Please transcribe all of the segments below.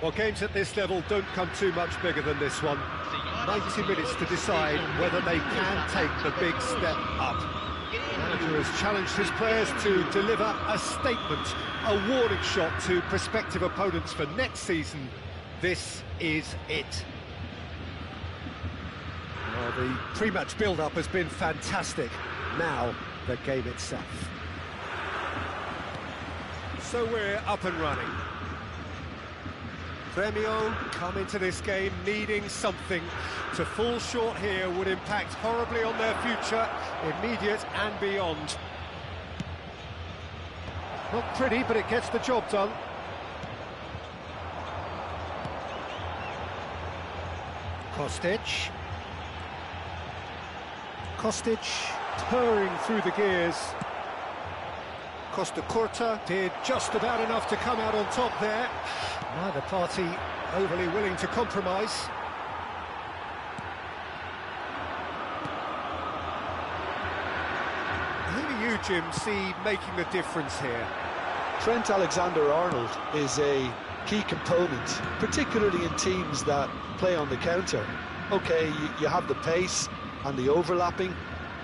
Well, games at this level don't come too much bigger than this one. 90 minutes to decide whether they can take the big step up. The manager has challenged his players to deliver a statement, a warning shot to prospective opponents for next season. This is it. Well, the pre-match build-up has been fantastic. Now, the game itself. So we're up and running. Grêmio come into this game needing something. To fall short here would impact horribly on their future, immediate and beyond. Not pretty, but it gets the job done. Kostic purring through the gears. Costa Curta did just about enough to come out on top there. Neither party overly willing to compromise. Who do you, Jim, see making the difference here? Trent Alexander-Arnold is a key component, particularly in teams that play on the counter. Okay, you have the pace and the overlapping,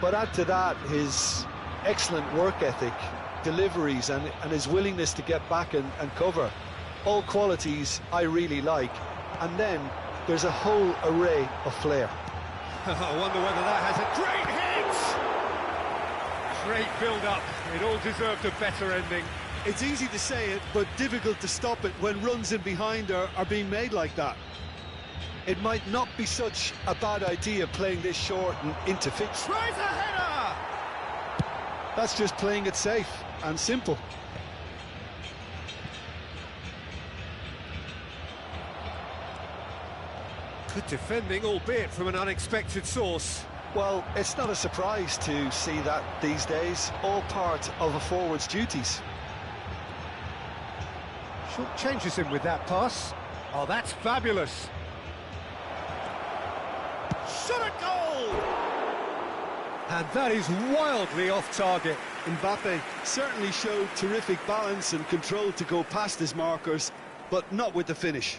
but add to that his excellent work ethic, deliveries and his willingness to get back and cover. All qualities I really like. And then there's a whole array of flair. I wonder whether that has a great hit! Great build-up. It all deserved a better ending. It's easy to say it, but difficult to stop it when runs in behind are being made like that. It might not be such a bad idea playing this short and into fix. Tries a header! That's just playing it safe and simple. Good defending, albeit from an unexpected source. Well, it's not a surprise to see that these days, all part of a forward's duties. Short changes him with that pass. Oh, that's fabulous. Shot at goal! And that is wildly off target. Mbappe certainly showed terrific balance and control to go past his markers, but not with the finish.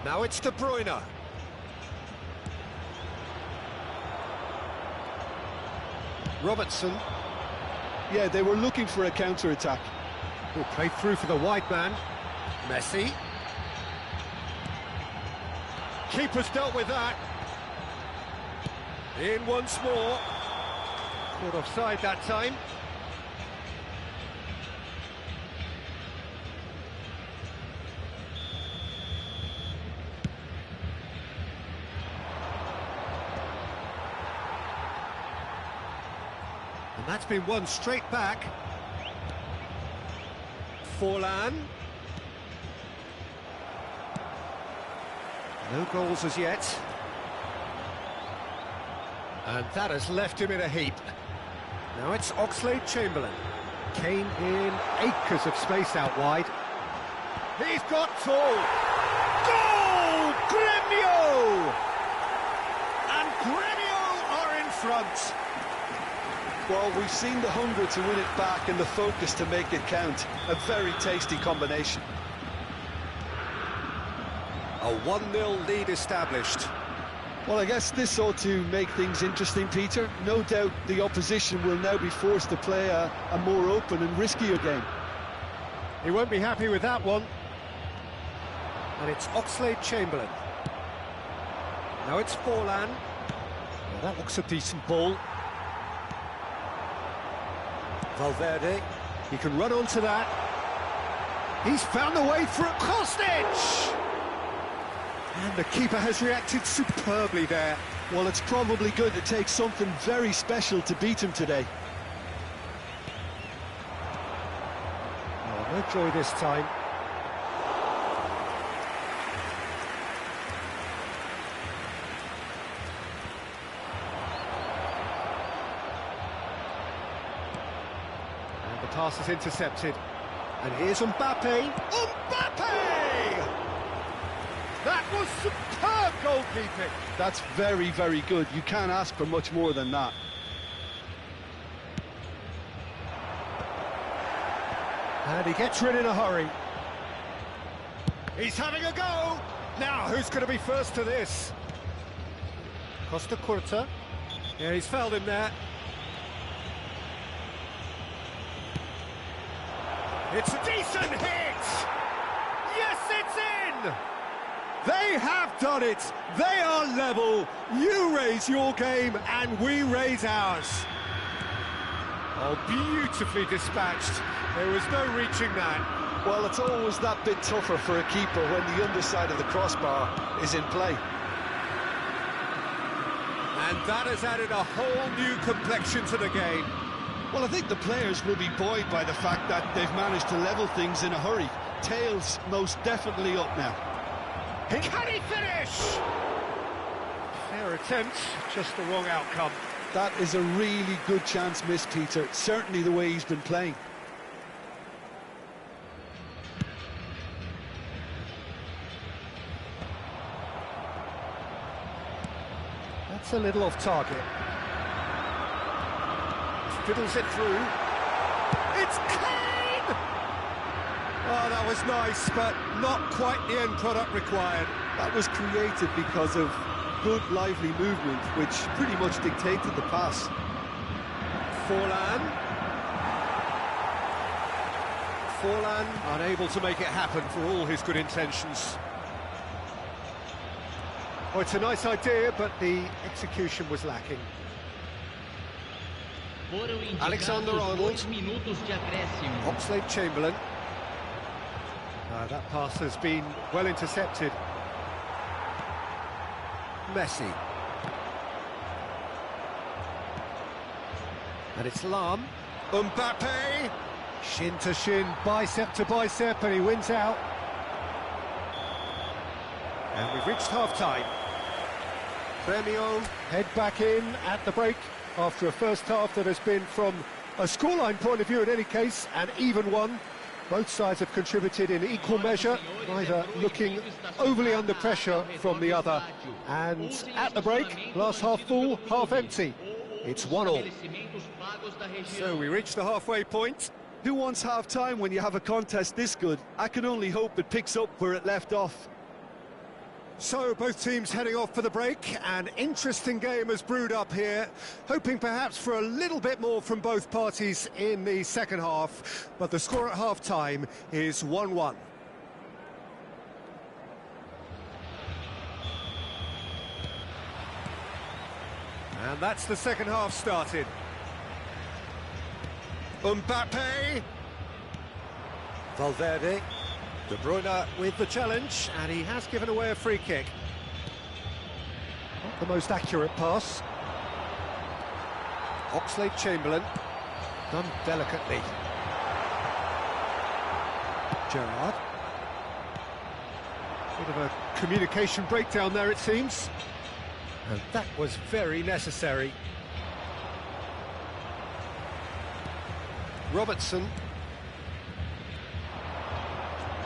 Now it's De Bruyne. Robertson. Yeah, they were looking for a counter-attack. Will play through for the wide man. Messi. Keeper's dealt with that. In once more. Caught offside that time. And that's been won straight back. Forlan. No goals as yet. And that has left him in a heap. Now it's Oxlade-Chamberlain. Kane in acres of space out wide. He's got full. Goal! Grêmio! And Grêmio are in front. Well, we've seen the hunger to win it back and the focus to make it count. A very tasty combination. A 1-0 lead established. Well, I guess this ought to make things interesting, Peter. No doubt the opposition will now be forced to play a more open and riskier game. He won't be happy with that one. And it's Oxlade-Chamberlain. Now it's Forlan. Well, that looks a decent ball. Valverde, he can run onto that. He's found the way through. Kostic! And the keeper has reacted superbly there. Well, it's probably going to take something very special to beat him today. Oh, no joy this time. Pass is intercepted. And here's Mbappe. Mbappe! That was superb goalkeeping. That's very, very good. You can't ask for much more than that. And he gets rid in a hurry. He's having a go! Now, who's going to be first to this? Costa Curta. Yeah, he's fouled him there. It's a decent hit! Yes, it's in! They have done it! They are level! You raise your game and we raise ours. Oh, beautifully dispatched. There was no reaching that. Well, it's always that bit tougher for a keeper when the underside of the crossbar is in play. And that has added a whole new complexion to the game. Well, I think the players will be buoyed by the fact that they've managed to level things in a hurry. Tails most definitely up now. Can he finish? Fair attempt, just the wrong outcome. That is a really good chance missed, Peter. Certainly the way he's been playing. That's a little off target. Fiddles it through. It's Kane! Oh, that was nice, but not quite the end product required. That was created because of good, lively movement, which pretty much dictated the pass. Forlan unable to make it happen for all his good intentions. Oh, it's a nice idea, but the execution was lacking. Alexander-Arnold. Oxlade-Chamberlain. That pass has been well intercepted. Messi. And it's Lam. Mbappe. Shin to shin, bicep to bicep, and he wins out. And we've reached half-time. Premio head back in at the break after a first half that has been, from a scoreline point of view in any case, an even one. Both sides have contributed in equal measure, neither looking overly under pressure from the other. And at the break, glass half full, half empty. It's 1-1. So we reach the halfway point. Who wants half-time when you have a contest this good? I can only hope it picks up where it left off. So both teams heading off for the break. An interesting game has brewed up here, hoping perhaps for a little bit more from both parties in the second half, but the score at half-time is 1-1. And that's the second half started. Mbappe. Valverde. De Bruyne with the challenge, and he has given away a free kick. Not the most accurate pass. Oxlade-Chamberlain, done delicately. Gerrard. Bit of a communication breakdown there, it seems. And that was very necessary. Robertson.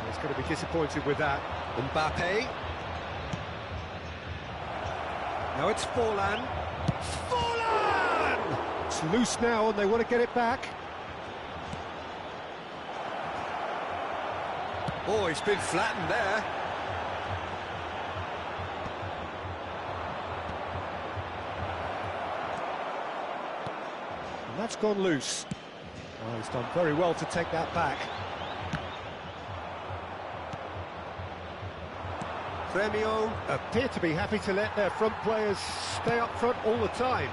He's going to be disappointed with that. Mbappe. Now it's Forlan. Forlan! It's loose now and they want to get it back. Oh, he's been flattened there. And that's gone loose. Oh, he's done very well to take that back. Premio appear to be happy to let their front players stay up front all the time.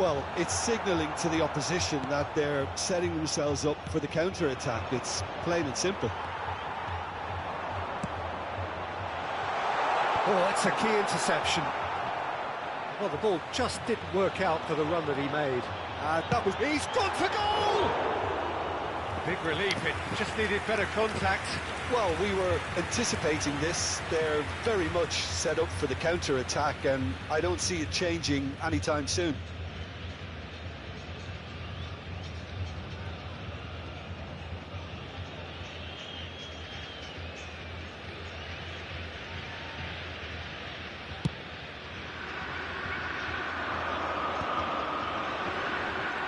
Well, it's signalling to the opposition that they're setting themselves up for the counter-attack. It's plain and simple. Oh, that's a key interception. Well, the ball just didn't work out for the run that he made. That was... He's gone for goal! Big relief, it just needed better contact. Well, we were anticipating this. They're very much set up for the counter-attack, and I don't see it changing anytime soon.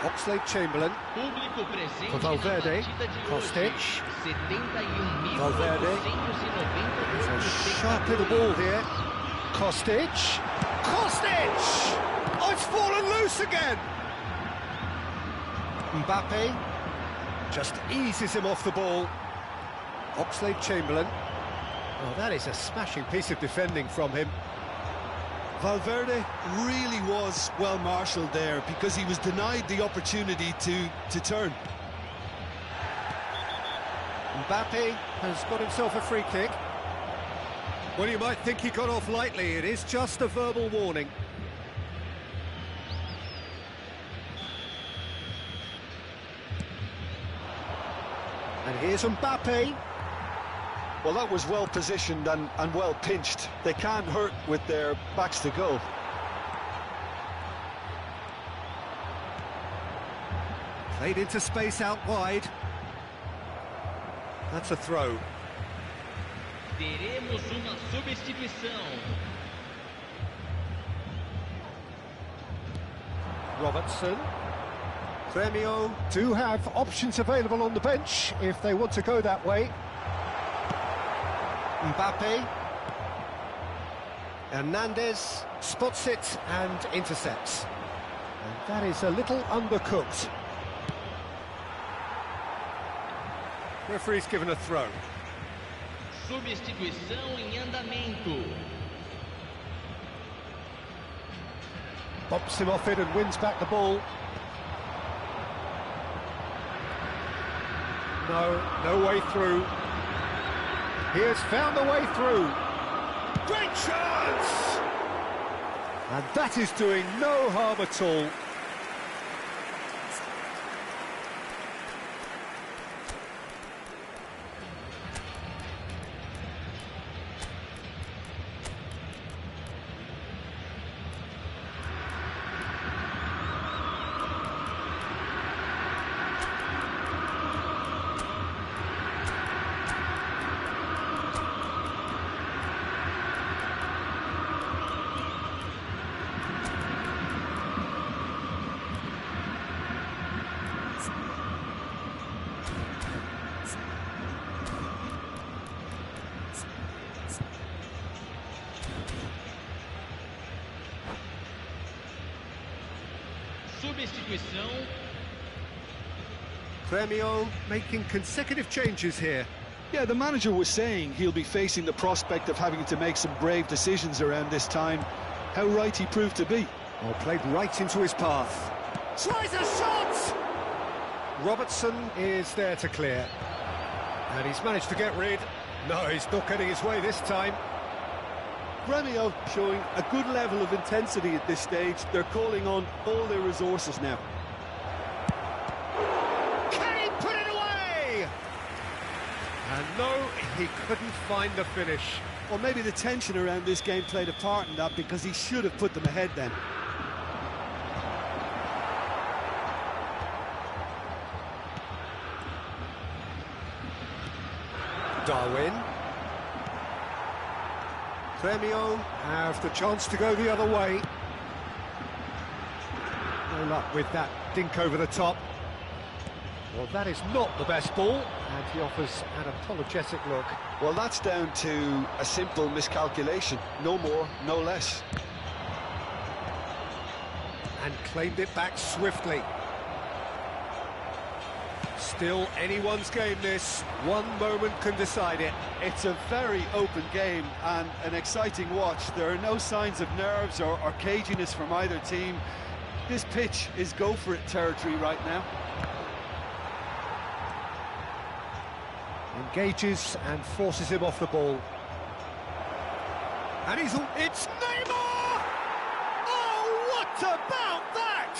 Oxlade-Chamberlain. For Valverde. Kostic. Valverde. It's a sharp little ball here. Kostic. Kostic! Oh, it's fallen loose again! Mbappe just eases him off the ball. Oxlade-Chamberlain. Oh, that is a smashing piece of defending from him. Valverde really was well marshalled there because he was denied the opportunity to turn. Mbappe has got himself a free kick. Well, you might think he got off lightly. It is just a verbal warning. And here's Mbappe. Well, that was well positioned and well pinched. They can't hurt with their backs to goal. Played into space out wide. That's a throw. Teremos uma substituição. Robertson. Grêmio do have options available on the bench if they want to go that way. Mbappe. Hernandez spots it and intercepts. And that is a little undercooked. Referee's given a throw. Substituição em andamento. Bops him off it and wins back the ball. No way through. He has found a way through. Great chance! And that is doing no harm at all. Substituição. Grêmio making consecutive changes here. Yeah, the manager was saying he'll be facing the prospect of having to make some brave decisions around this time. How right he proved to be. Oh, played right into his path. Tries a shot! Robertson is there to clear. And he's managed to get rid. No, he's not getting his way this time. Grêmio showing a good level of intensity at this stage. They're calling on all their resources now. Can he put it away? And no, he couldn't find the finish. Well, maybe the tension around this game played a part in that because he should have put them ahead then. Darwin. Grêmio have the chance to go the other way. No luck with that dink over the top. Well, that is not the best ball, and he offers an apologetic look. Well, that's down to a simple miscalculation. No more, no less. And claimed it back swiftly. Still anyone's game this. One moment can decide it. It's a very open game and an exciting watch. There are no signs of nerves or caginess from either team. This pitch is go-for-it territory right now. Engages and forces him off the ball. And it's Neymar! Oh, what about that?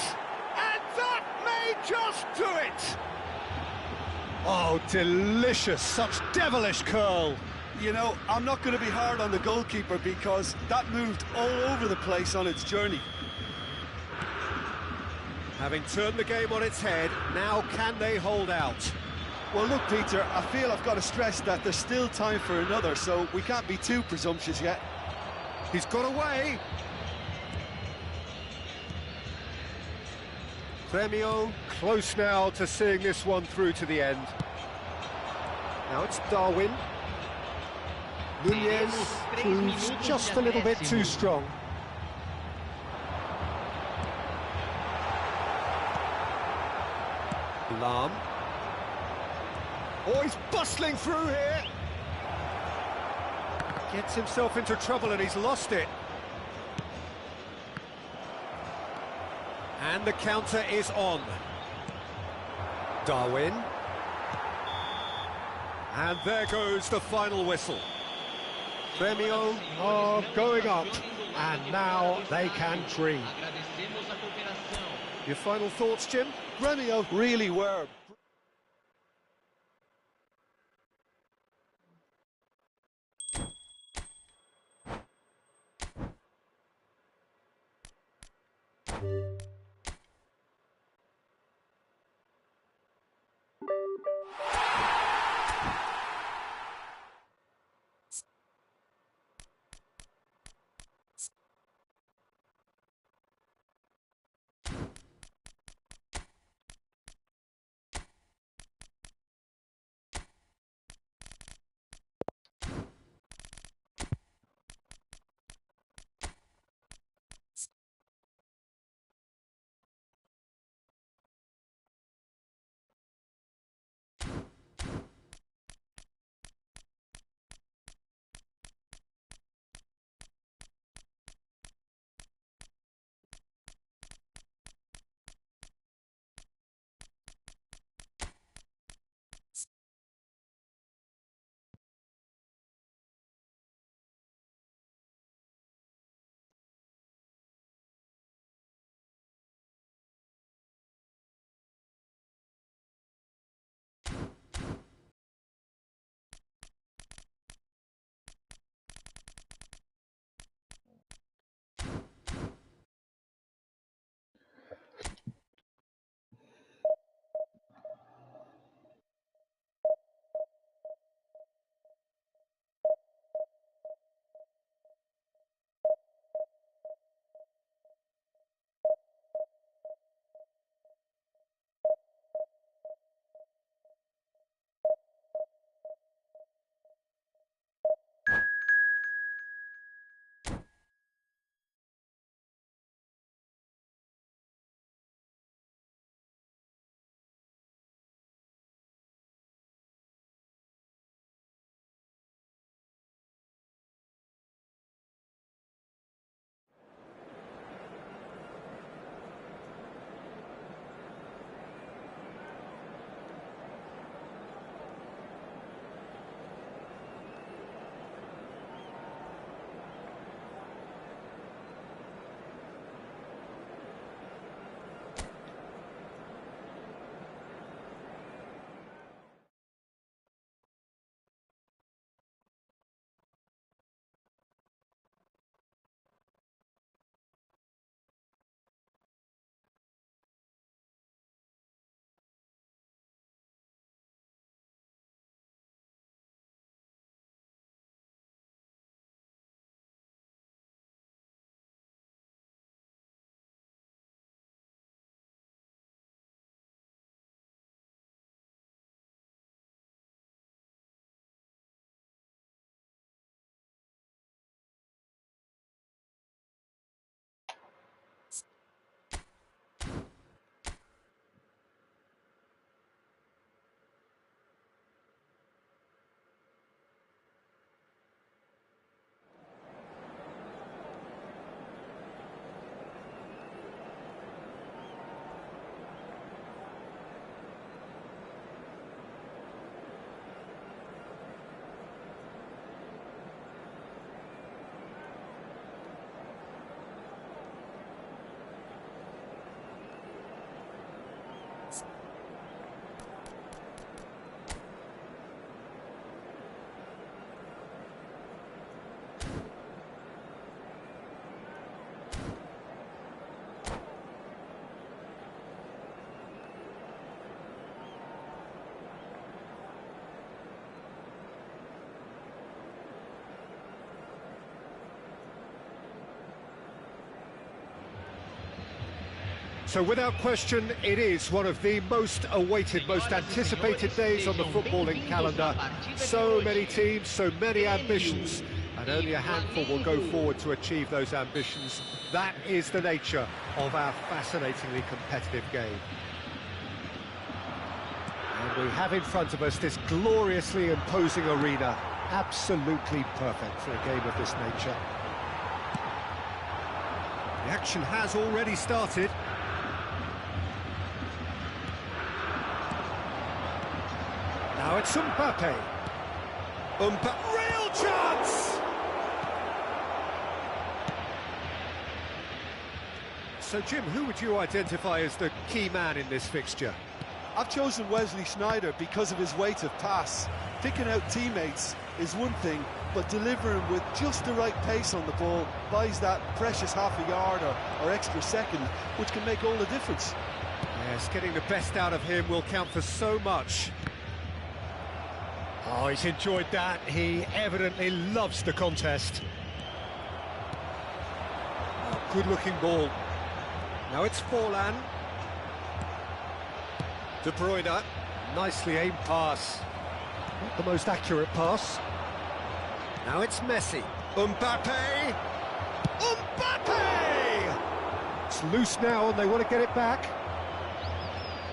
And that may just do it! Oh, delicious, such devilish curl. You know, I'm not going to be hard on the goalkeeper because that moved all over the place on its journey. Having turned the game on its head, now can they hold out? Well, look, Peter, I feel I've got to stress that there's still time for another, so we can't be too presumptuous yet. He's got away. Premio close now to seeing this one through to the end. Now it's Darwin. Nunez proves just a little bit too strong. Lam. Oh, he's bustling through here. Gets himself into trouble and he's lost it. And the counter is on. Darwin. And there goes the final whistle. Premio are going up, and now they can dream. Your final thoughts, Jim? Gremio really were. So without question, it is one of the most awaited, most anticipated days on the footballing calendar. So many teams, so many ambitions, and only a handful will go forward to achieve those ambitions. That is the nature of our fascinatingly competitive game. And we have in front of us this gloriously imposing arena, absolutely perfect for a game of this nature. The action has already started. Now it's Mbappe. Real chance! So Jim, who would you identify as the key man in this fixture? I've chosen Wesley Sneijder because of his weight of pass. Picking out teammates is one thing, but delivering with just the right pace on the ball buys that precious half a yard or extra second, which can make all the difference. Yes, getting the best out of him will count for so much. Oh, he's enjoyed that. He evidently loves the contest. Oh, good-looking ball. Now it's Forlan. De Bruyne, nicely aimed pass. Not the most accurate pass. Now it's Messi. Mbappe! Mbappe! It's loose now and they want to get it back.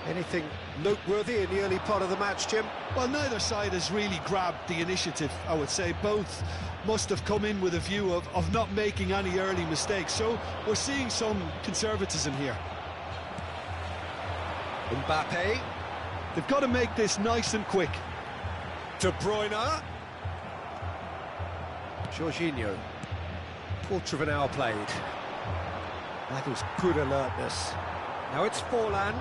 Anything noteworthy in the early part of the match, Jim? Well, neither side has really grabbed the initiative, I would say. Both must have come in with a view of not making any early mistakes. So we're seeing some conservatism here. Mbappe. They've got to make this nice and quick. De Bruyne. Jorginho. Quarter of an hour played. That is good alertness. Now it's Forlan.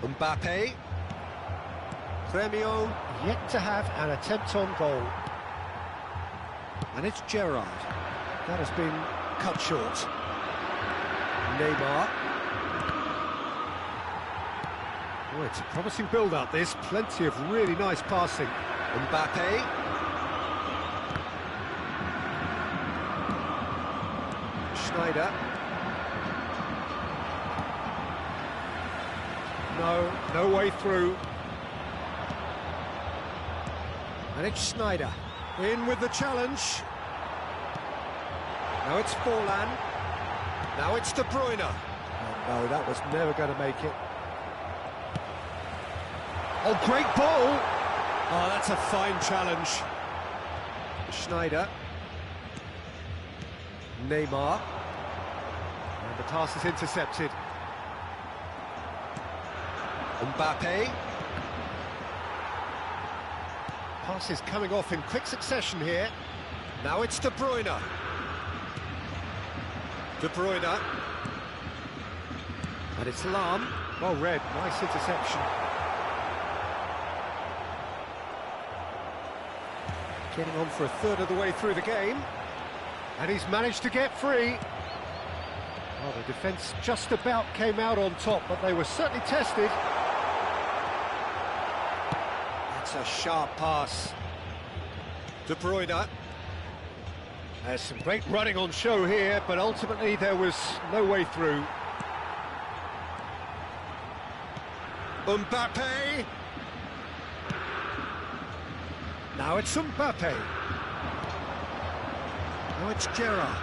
Mbappe. Premio yet to have an attempt on goal. And it's Gerrard. That has been cut short. Neymar. Oh, it's a promising build-up, this. Plenty of really nice passing. Mbappe. Sneijder. No way through. And it's Sneijder. In with the challenge. Now it's Forlan. Now it's De Bruyne. Oh, no, that was never going to make it. Oh, great ball! Oh, that's a fine challenge. Sneijder. Neymar. And the pass is intercepted. Mbappe. Pass is coming off in quick succession here. Now it's De Bruyne. De Bruyne. And it's Lahm. Well read, nice interception. Getting on for a third of the way through the game. And he's managed to get free. Well, the defence just about came out on top, but they were certainly tested. That's a sharp pass. De Bruyne. There's some great running on show here, but ultimately there was no way through. Mbappe. Now it's Mbappe. Now it's Gerrard.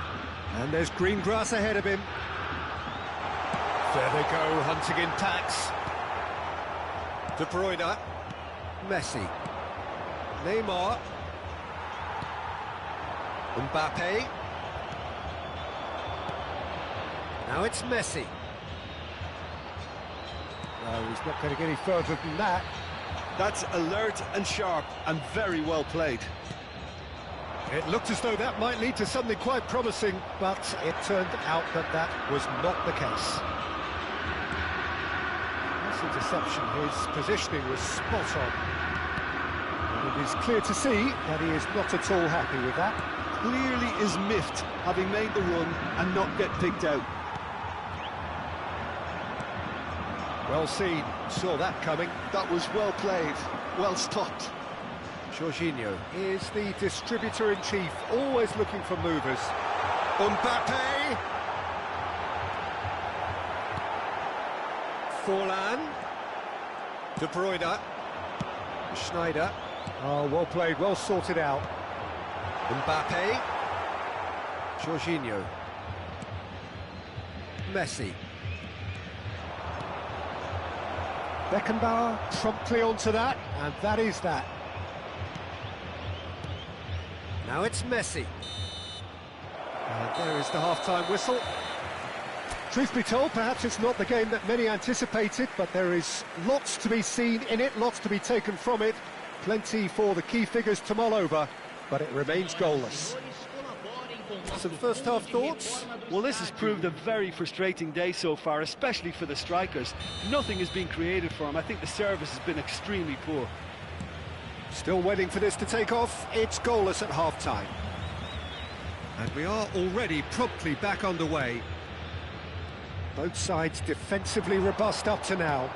And there's green grass ahead of him. There they go, hunting in packs. De Bruyne. Messi. Neymar. Mbappe. Now it's Messi. No, he's not going to get any further than that. That's alert and sharp and very well played. It looked as though that might lead to something quite promising, but it turned out that that was not the case. This interception, his positioning was spot on. And it is clear to see that he is not at all happy with that. Clearly is miffed, having made the run and not get picked out. Well seen, saw that coming. That was well played, well stopped. Jorginho is the distributor-in-chief, always looking for movers. Mbappe! Forlan. De Bruyne. Schneider. Oh, well played, well sorted out. Mbappe. Jorginho. Messi. Beckenbauer promptly onto that, and that is that. Now it's Messi. And there is the half-time whistle. Truth be told, perhaps it's not the game that many anticipated, but there is lots to be seen in it, lots to be taken from it. Plenty for the key figures to mull over, but it remains goalless. Some first-half thoughts? Well, this has proved a very frustrating day so far, especially for the strikers. Nothing has been created for them. I think the service has been extremely poor. Still waiting for this to take off. It's goalless at half-time. And we are already promptly back underway. Both sides defensively robust up to now.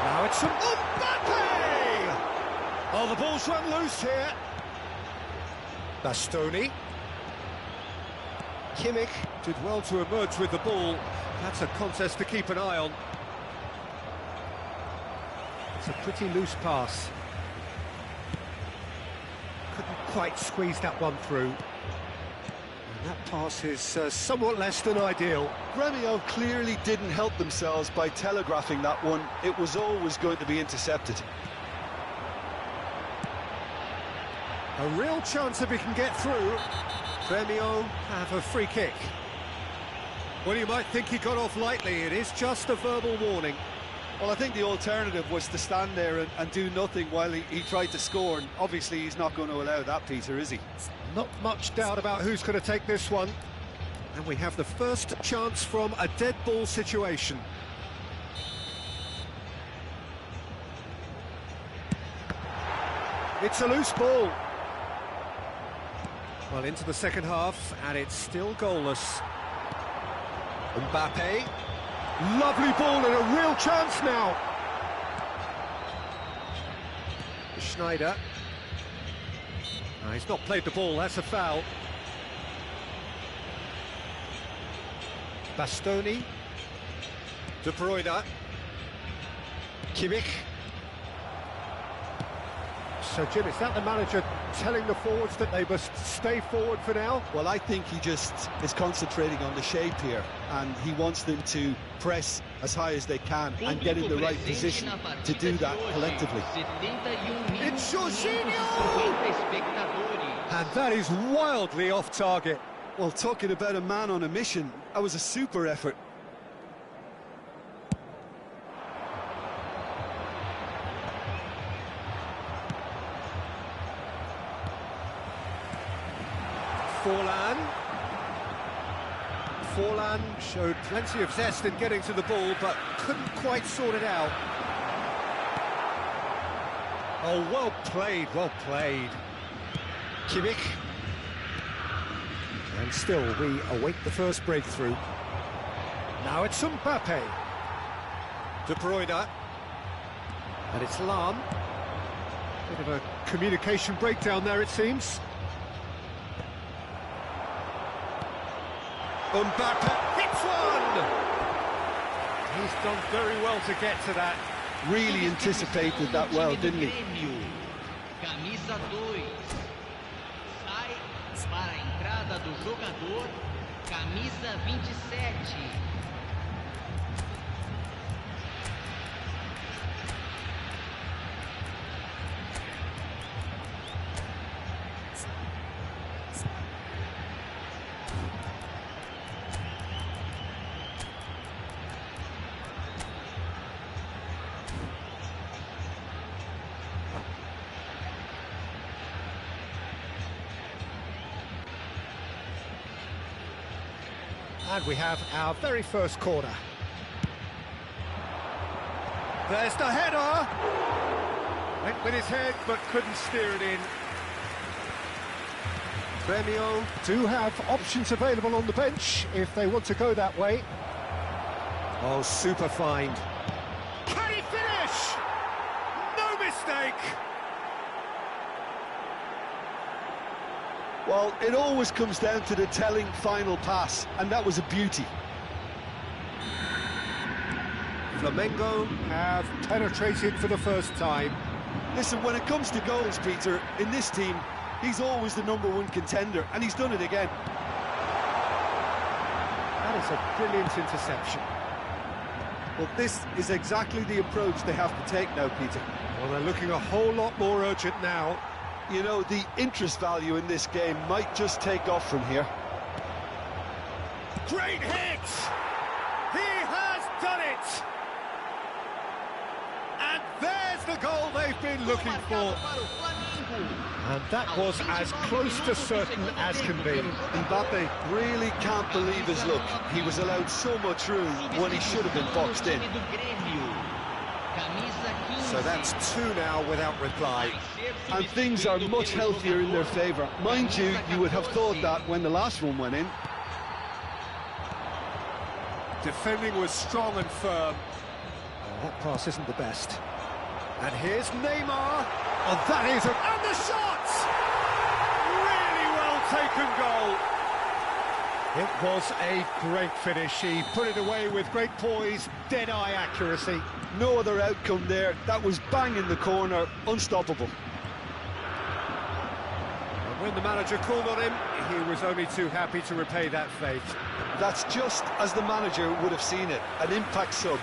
Now it's Mbappe! Oh, the ball's run loose here. Bastoni. Kimmich did well to emerge with the ball. That's a contest to keep an eye on. It's a pretty loose pass. Couldn't quite squeeze that one through. And that pass is somewhat less than ideal. Gremio clearly didn't help themselves by telegraphing that one. It was always going to be intercepted. A real chance if he can get through. Gremio have a free kick. Well, you might think he got off lightly. It is just a verbal warning. Well, I think the alternative was to stand there and do nothing while he tried to score, and obviously he's not going to allow that, Peter, is he? Not much doubt about who's going to take this one. And we have the first chance from a dead ball situation. It's a loose ball. Well, into the second half, and it's still goalless. Mbappe. Lovely ball and a real chance now. Schneider. No, he's not played the ball, that's a foul. Bastoni. De Bruyne. Kimmich. So, Jim, is that the manager telling the forwards that they must stay forward for now? Well, I think he just is concentrating on the shape here, and he wants them to press as high as they can and get in the right position to do that collectively. It's Jorginho! And that is wildly off target. Well, talking about a man on a mission, that was a super effort. Forlan showed plenty of zest in getting to the ball, but couldn't quite sort it out. Oh, well played, well played. Kimmich. And still, we await the first breakthrough. Now it's Mbappe. De Bruyne. And it's Lahm. Bit of a communication breakdown there, it seems. Mbappe hits one! He's done very well to get to that. Really anticipated that well, didn't he? Camisa 2. Sai para a entrada do jogador, camisa 27. And we have our very first corner. There's the header! Went with his head, but couldn't steer it in. Gremio do have options available on the bench if they want to go that way. Oh, super find. Can mistake. Well, it always comes down to the telling final pass, and that was a beauty. Flamengo have penetrated for the first time. Listen, when it comes to goals, Peter, in this team, he's always the #1 contender, and he's done it again. That is a brilliant interception. Well, this is exactly the approach they have to take now, Peter. Well, they're looking a whole lot more urgent now. You know, the interest value in this game might just take off from here. Great hit! He has done it! And there's the goal they've been looking for. And that was as close to certain as can be. Mbappe really can't believe his luck. He was allowed so much room when he should have been boxed in. So that's 2 now without reply. And things are much healthier in their favour. Mind you, you would have thought that when the last one went in. Defending was strong and firm. That pass isn't the best. And here's Neymar. Oh, that is a... And the shot! Really well taken goal. It was a great finish. He put it away with great poise, dead-eye accuracy. No other outcome there. That was bang in the corner, unstoppable. And when the manager called on him, he was only too happy to repay that faith. That's just as the manager would have seen it, an impact sub.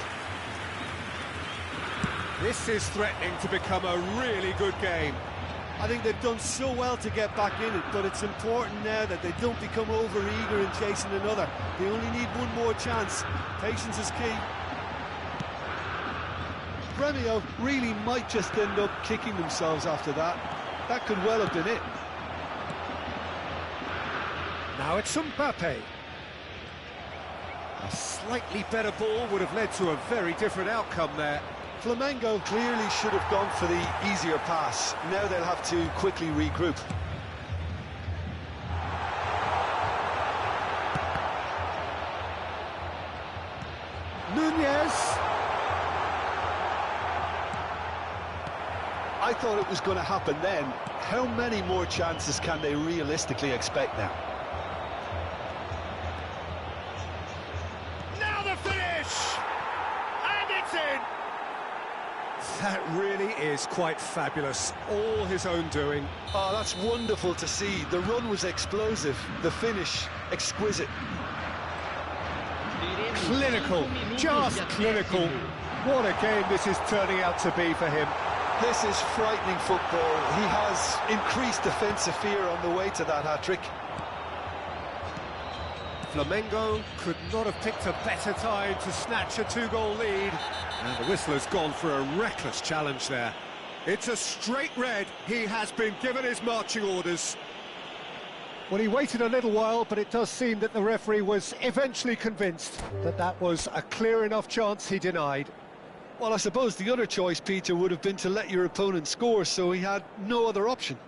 This is threatening to become a really good game. I think they've done so well to get back in it, but it's important now that they don't become over-eager in chasing another. They only need one more chance. Patience is key. Gremio really might just end up kicking themselves after that. That could well have been it. Now it's Mbappe. A slightly better ball would have led to a very different outcome there. Flamengo clearly should have gone for the easier pass. Now they'll have to quickly regroup. Nunez. I thought it was going to happen then. How many more chances can they realistically expect now? Now the finish! And it's in! That really is quite fabulous. All his own doing. Oh, that's wonderful to see. The run was explosive. The finish, exquisite. Clinical. Just clinical. What a game this is turning out to be for him. This is frightening football. He has increased defensive fear on the way to that hat-trick. Flamengo could not have picked a better time to snatch a 2-goal lead. And the whistler's gone for a reckless challenge there. It's a straight red. He has been given his marching orders. Well, he waited a little while, but it does seem that the referee was eventually convinced that that was a clear enough chance he denied. Well, I suppose the other choice, Peter, would have been to let your opponent score, so he had no other option.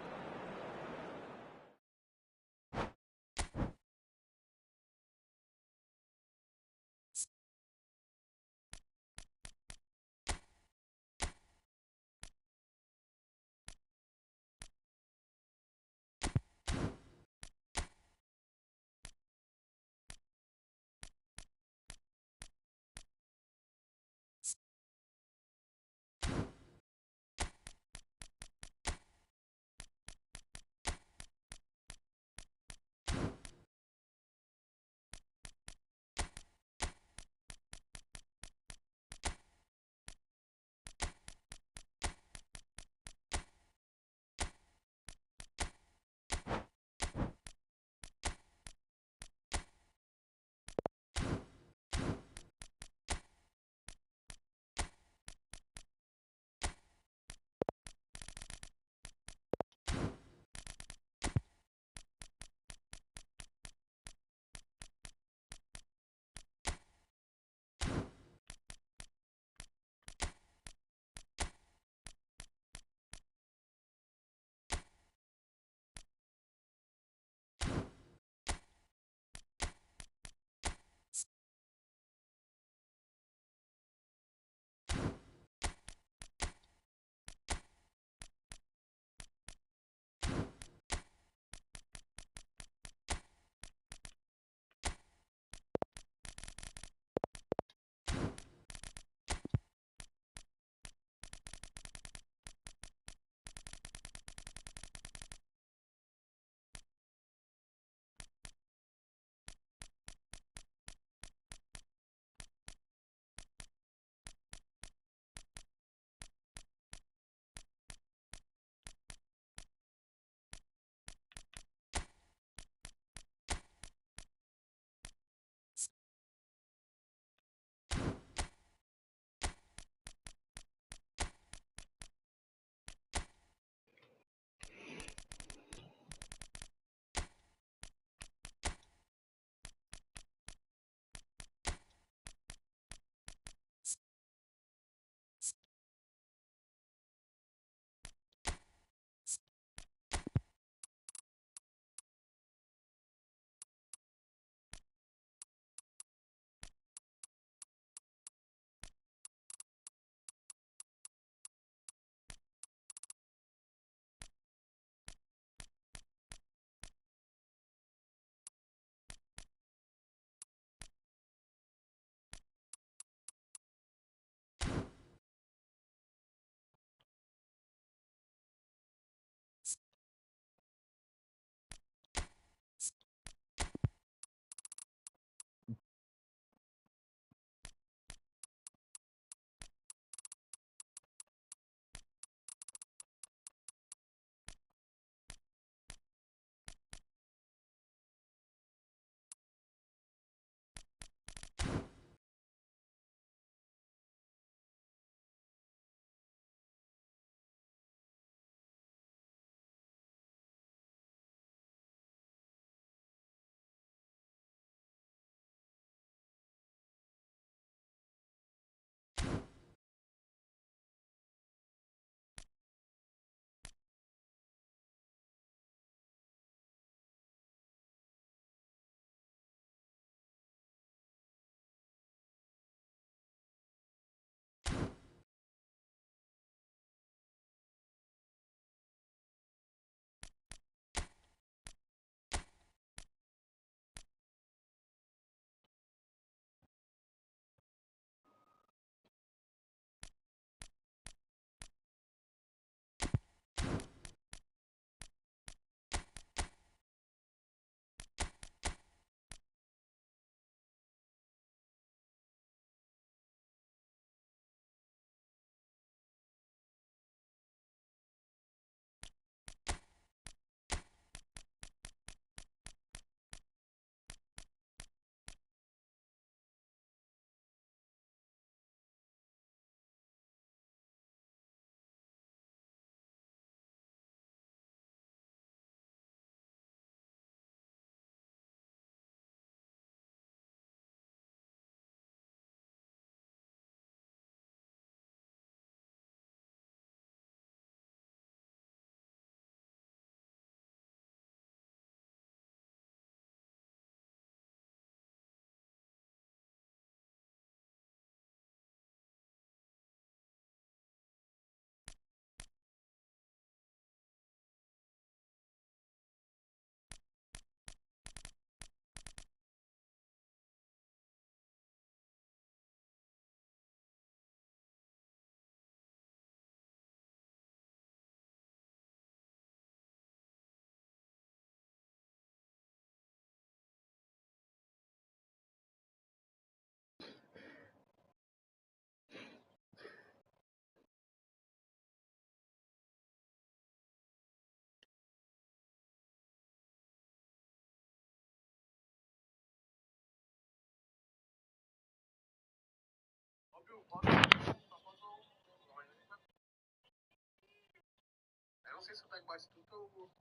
sei se o Tag bate tudo ou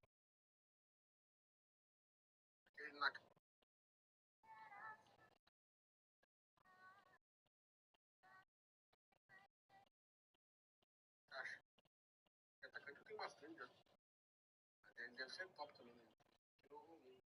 ele na caixa. O atacante tem bastante, já. Ele deve ser top também, né? Tirou o meio.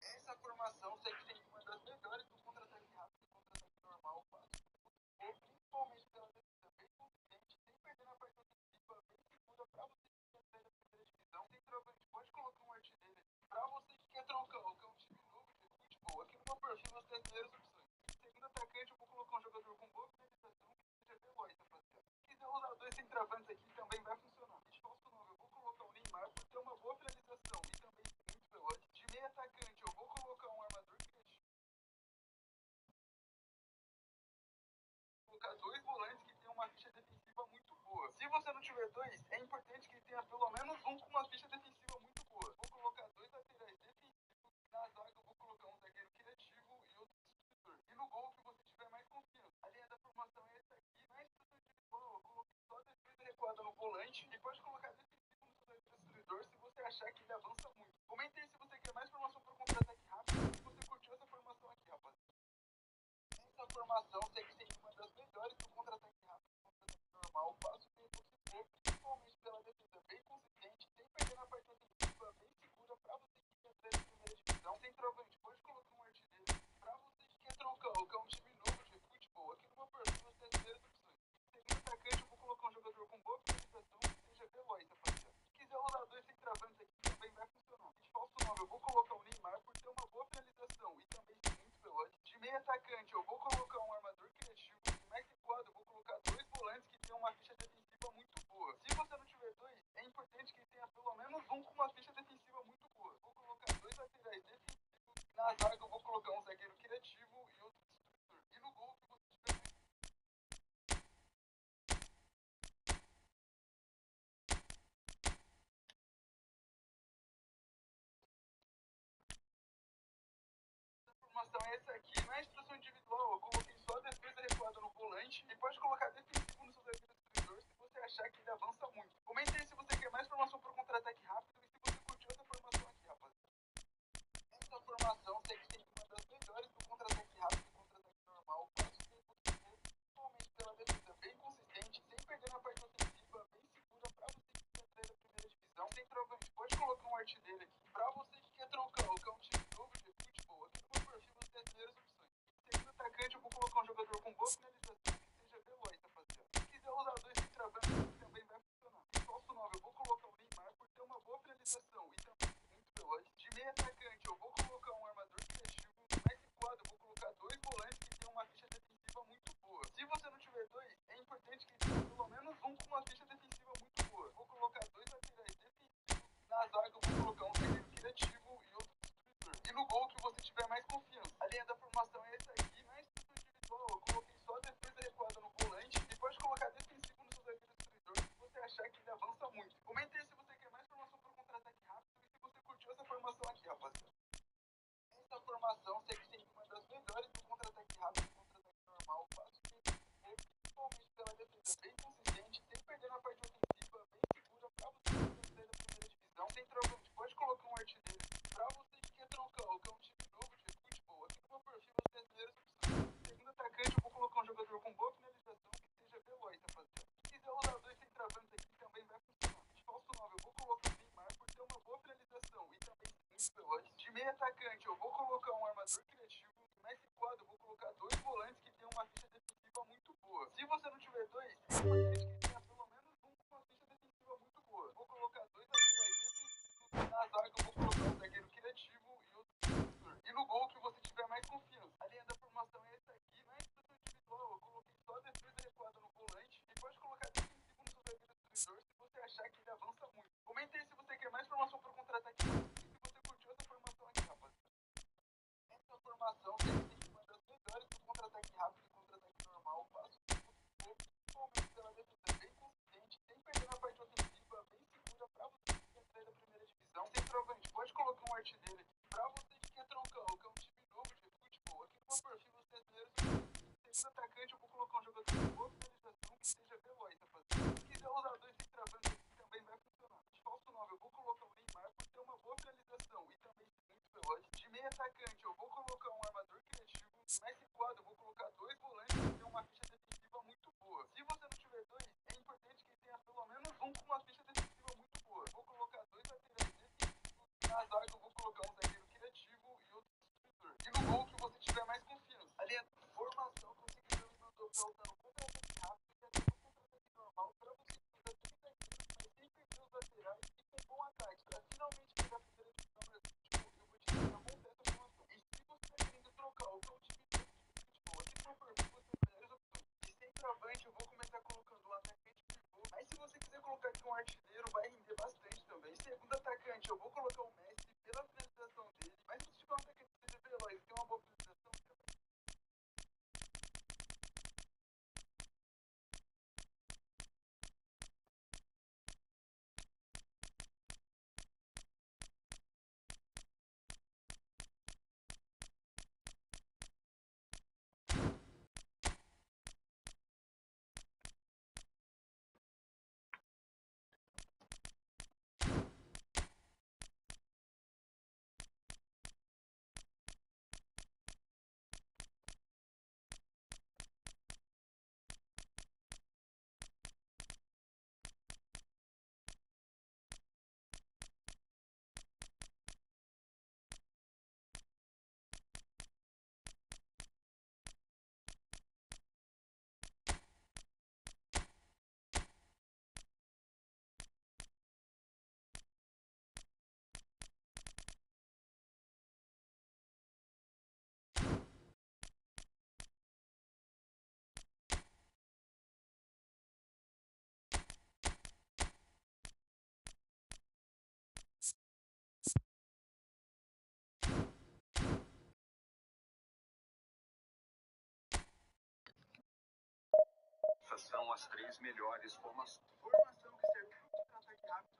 Essa formação sempre tem uma das melhores do contra-ataque rápido e contra-ataque normal, fácil. Principalmente pela defesa bem consistente, sem perder na parte ofensiva, bem segura pra você que quer sair da primeira divisão. Tem trovante, pode colocar um artilheiro aqui. Pra você que quer trocar, que é um time novo de futebol, aqui no meu perfil você tem as primeiras opções. Segundo atacante, eu vou colocar um jogador com boa finalização que seja veloz, rapaziada. Se quiser usar dois centroavantes aqui, também vai funcionar. De falso 9, eu vou colocar o Neymar por ter uma boa finalização e também muito veloz. De meio atacante, eu vou colocar um armador criativo. Colocar dois volantes que tenham uma ficha defensiva muito boa. Se você não tiver dois, é importante que tenha pelo menos um com uma ficha defensiva muito boa. Vou colocar dois laterais defensivos. Na zaga eu vou colocar um zagueiro criativo e outro distribuidor. E no gol que você tiver mais confiança. A linha da formação é essa aqui. Na instrução individual eu coloquei só defesa recuada no volante. E pode colocar defensivo no seu distribuidor se você achar que ele avança muito. Comente aí se você quer mais formação para o contra-ataque rápido e se você curtiu essa formação aqui, rapaz. Essa formação sempre tem uma das melhores do contra-ataque rápido e contra-ataque normal. Fácil de você principalmente pela defesa bem consistente, sem perder na parte ofensiva, bem segura pra você que quer entrar na primeira divisão. Centroavante, pode colocar um artilheiro. Pra você que quer trocar, que é um time novo de futebol, aqui no meu perfil você tem as primeiras opções. Segundo atacante, eu vou colocar um jogador com boa finalização que seja veloz, rapaziada. Se quiser usar dois centroavantes aqui, também vai funcionar. De falso 9, eu vou colocar o Neymar por ter uma boa finalização e também ser muito veloz. De meio atacante, eu vou colocar um armador criativo. De mais recuado, eu vou colocar dois volantes que tenham uma ficha defensiva muito boa. Se você não tiver dois, é importante que tenha pelo menos um com uma ficha defensiva muito boa. Vou colocar dois laterais defensivos. Na zaga eu vou colocar um zagueiro criativo e outro destruidor. E no gol que você tiver mais. A formação é essa aqui. Na instrução individual eu coloquei só a defesa recuada no volante. E pode colocar defensivo no seu zagueiro destruidor se você achar que ele avança muito. Comente aí se você quer mais formação para o contra-ataque rápido e se você curtiu essa formação aqui, rapaziada. Essa formação sempre tem uma das melhores do contra-ataque rápido e contra-ataque normal. Fácil de você principalmente pela defesa bem consistente, sem perder na parte ofensiva, bem segura pra você que quer entrar na primeira divisão. Centroavante, pode colocar um artilheiro aqui. Pra você que quer trocar, que é um time novo de futebol, aqui no meu perfil você tem as primeiras opções. Segundo atacante, eu vou colocar um jogador com boa finalização que seja veloz, rapaziada. Se quiser usar dois centroavantes aqui, também vai funcionar. De falso 9, eu vou colocar o Neymar por ter uma boa finalização e também muito veloz. De meio atacante, eu vou colocar um armador criativo. Mais recuado, eu vou colocar dois volantes que tenham uma ficha defensiva muito boa. Se você não tiver dois, é importante que tenha pelo menos um com uma ficha defensiva muito boa. Vou colocar dois laterais defensivos. Na zaga eu vou colocar um zagueiro criativo e outro destruidor. E no gol que você tiver mais confiança. A linha da formação é essa aqui. Na instrução individual eu coloquei só a defesa recuada no volante. E pode colocar defensivo no seu zagueiro destruidor se você achar que ele avança muito. Comente aí se você quer mais formação para o contra-ataque rápido e se você curtiu essa formação aqui, rapaziada. muito veloz. De meio atacante, eu vou colocar um armador criativo. Mais recuado, eu vou colocar dois volantes que tem uma ficha defensiva muito boa. Se você não tiver dois, é importante que tenha pelo menos um com uma ficha defensiva muito boa. Vou colocar dois laterais defensivos. Na zaga, eu vou colocar um zagueiro criativo e outro defensor. E no gol que você tiver mais confiança. A linha da formação é essa aqui. Na instrução individual, eu coloquei só defesa recuada no volante. E pode colocar defensivo no seu zagueiro destruidor se você achar que ele avança muito. Comente aí se você quer mais formação para contra-ataque. Se você curtiu essa formação aqui, rapaziada. Essa formação tem que uma das melhores do contra-ataque rápido e contra-ataque normal. Passo principalmente pela defesa bem consistente, sem perder na parte ofensiva, bem segura para você que quer da primeira divisão. Centroavante, pode colocar um artilheiro aqui. Para você que quer troncão, que é um time novo de futebol. Aqui no meu perfil, os brasileiros, segundo atacante, eu vou colocar um jogador de boa finalização que seja veloz, rapaziada. Se quiser usar dois centroavantes aqui, também vai funcionar. De falso 9, eu vou colocar o Neymar por ter uma boa finalização e também ser muito veloz. De meio atacante, eu vou colocar um armador criativo. Mais recuado, eu vou colocar dois volantes que tem uma ficha defensiva muito boa. Se você não tiver dois, é importante que tenha pelo menos um com uma ficha defensiva muito boa. Vou colocar dois laterais defensivos. Na zaga, eu vou colocar um zagueiro criativo e outro destruidor. E no gol que você tiver mais confiança. Ali é a formação que você quiser me mandou pra usar no contra-ataque rápido e até no contra-ataque normal. Pra você usar 30 zagueiros, mas sem perder os laterais e com bom ataque. Pra finalmente pegar a primeira divisão brasileira. Eu vou te ensinar a montar essa formação. E se você tá querendo trocar o que é um time de futebol, aqui no meu perfil você tem várias opções. De centroavante, eu vou começar colocando um atacante pivô. Mas se você quiser colocar aqui um artilheiro, vai render bastante também. Segundo atacante, eu vou colocar o Messi pela finalização dele. Mas se você tiver um atacante que seja veloz e tem uma boa finalização, essas são as três melhores formações. Formação que serve para o contra-ataque rápido.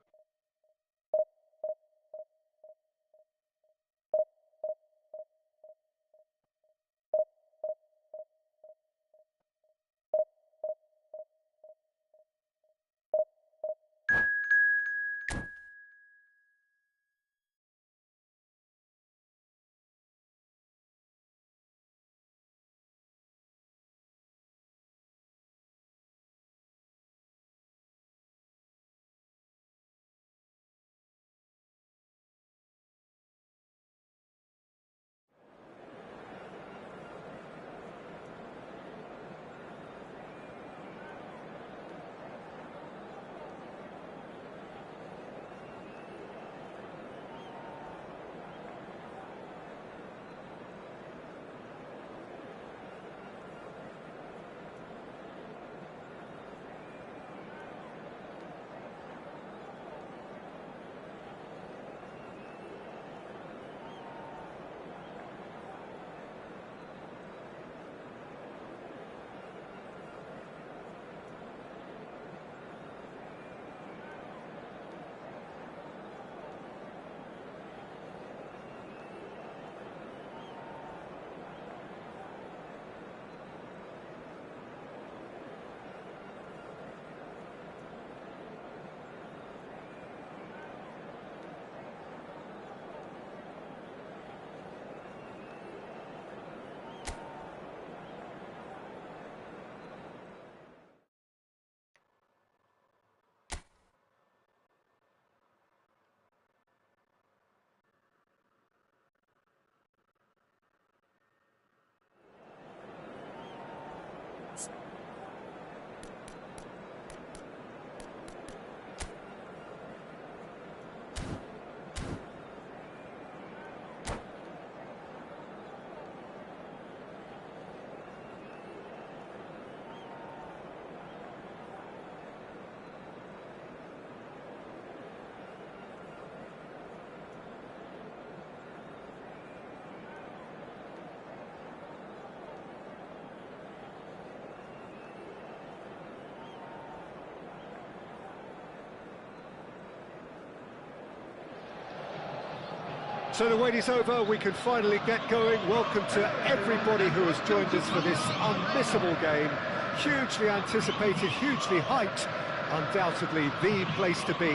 So the wait is over, we can finally get going. Welcome to everybody who has joined us for this unmissable game. Hugely anticipated, hugely hyped, undoubtedly the place to be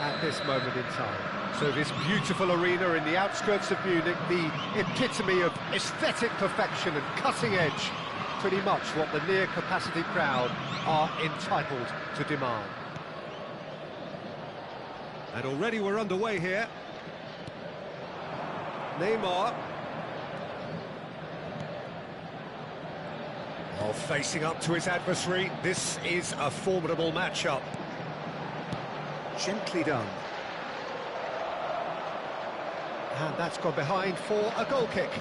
at this moment in time. So this beautiful arena in the outskirts of Munich, the epitome of aesthetic perfection and cutting edge, pretty much what the near-capacity crowd are entitled to demand. And already we're underway here. Neymar. Oh, facing up to his adversary. This is a formidable matchup. Gently done. And that's gone behind for a goal kick.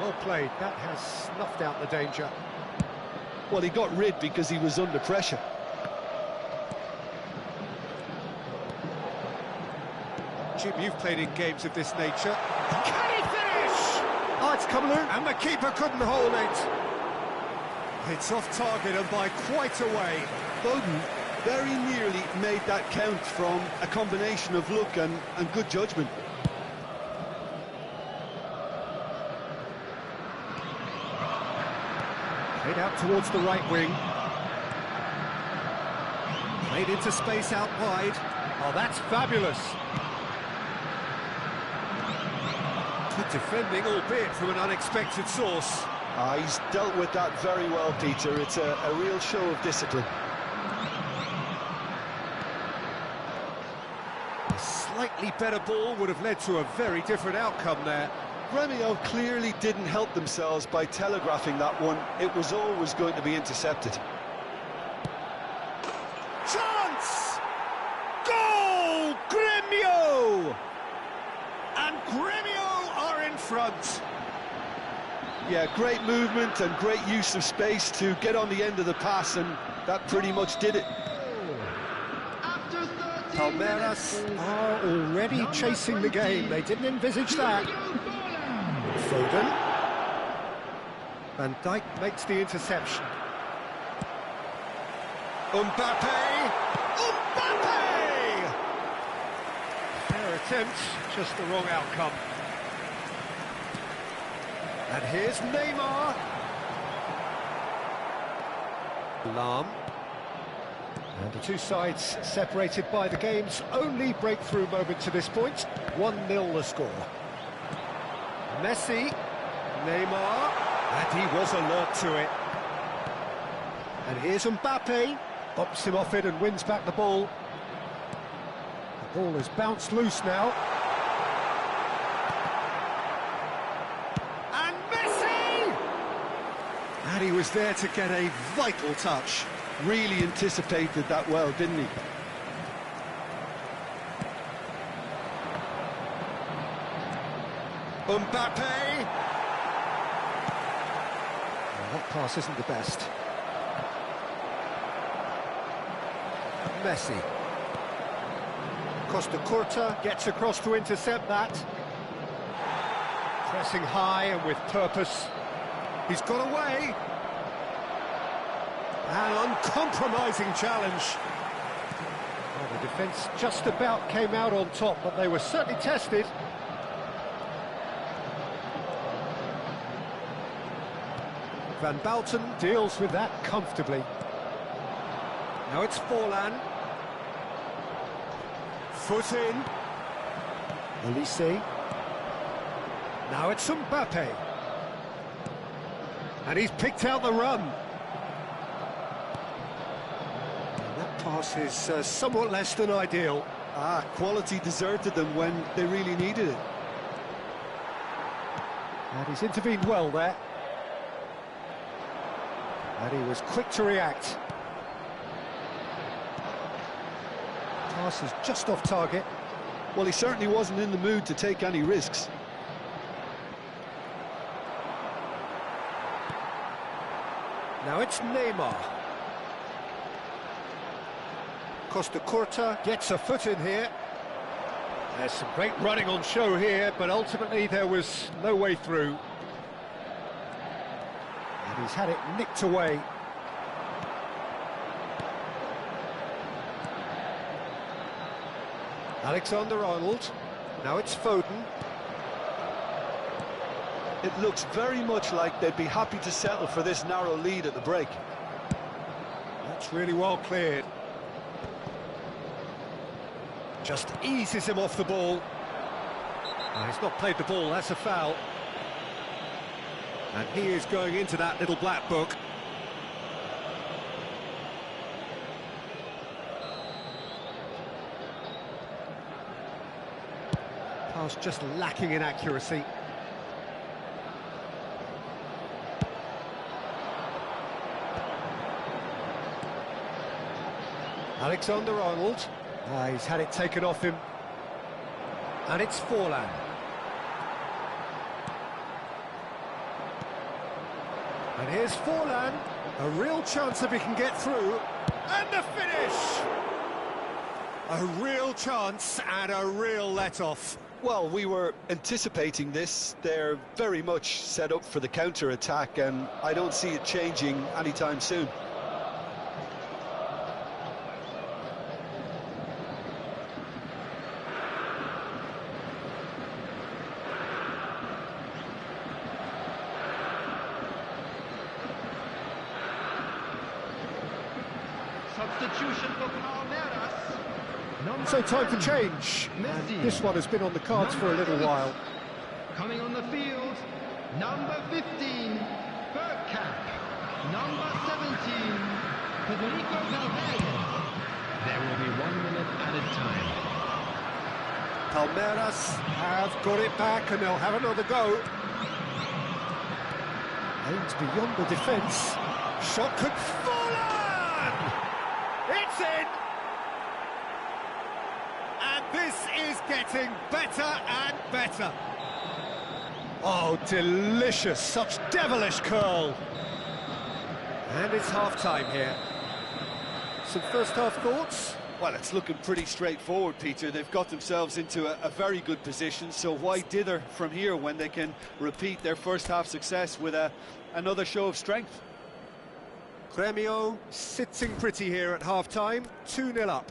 Well played. That has snuffed out the danger. Well, he got rid because he was under pressure. Jim, you've played in games of this nature. Can he finish? Oh, it's come loose. And the keeper couldn't hold it. It's off target and by quite a way. Bowden very nearly made that count from a combination of luck and good judgment. Played out towards the right wing. Played into space out wide. Oh, that's fabulous. Good defending, albeit from an unexpected source. He's dealt with that very well, Peter. It's a real show of discipline. A slightly better ball would have led to a very different outcome there. Gremio clearly didn't help themselves by telegraphing that one. It was always going to be intercepted. Chance! Goal! Gremio! And Gremio are in front. Yeah, great movement and great use of space to get on the end of the pass, and that pretty much did it. Palmeiras are already chasing the game. They didn't envisage that. Foden. Van Dijk makes the interception. Mbappe! Mbappe! Fair attempt, just the wrong outcome. And here's Neymar. Lam. And the two sides separated by the game's only breakthrough moment to this point. 1-0 the score. Messi, Neymar, and he was alert to it. And here's Mbappe, bops him off it and wins back the ball. The ball has bounced loose now. And Messi! And he was there to get a vital touch. Really anticipated that well, didn't he? Mbappe! Well, that pass isn't the best. Messi. Costa Curta gets across to intercept that. Pressing high and with purpose. He's got away. An uncompromising challenge. Well, the defence just about came out on top, but they were certainly tested. Van Bouten deals with that comfortably. Now it's Forlan. Foot in. Elise. Now it's Mbappe. And he's picked out the run. And that pass is somewhat less than ideal. Quality deserted them when they really needed it. And he's intervened well there. And he was quick to react. Pass is just off target. Well, he certainly wasn't in the mood to take any risks. Now it's Neymar. Costa Curta gets a foot in here. There's some great running on show here, but ultimately there was no way through. And he's had it nicked away. Alexander-Arnold. Now it's Foden. It looks very much like they'd be happy to settle for this narrow lead at the break. That's really well cleared. Just eases him off the ball. He's not played the ball, that's a foul. And he is going into that little black book. Pass just lacking in accuracy. Alexander-Arnold. He's had it taken off him. And it's Forlan. And here's Forlan. A real chance if he can get through. And the finish! A real chance and a real let-off. Well, we were anticipating this. They're very much set up for the counter-attack, and I don't see it changing anytime soon. Substitution for Palmeiras. So time for change. And this one has been on the cards for a little while. Coming on the field, number 15, Bergkamp. Number 17, Federico Valverde. There will be 1 minute added time. Palmeiras have got it back and they'll have another go. Aims beyond the defence. Shot could fall on! It's in! And this is getting better and better. Oh, delicious, such devilish curl. And it's half-time here. Some first-half thoughts? Well, it's looking pretty straightforward, Peter. They've got themselves into a very good position, so why dither from here when they can repeat their first-half success with another show of strength? Grêmio sitting pretty here at half-time, 2-0 up.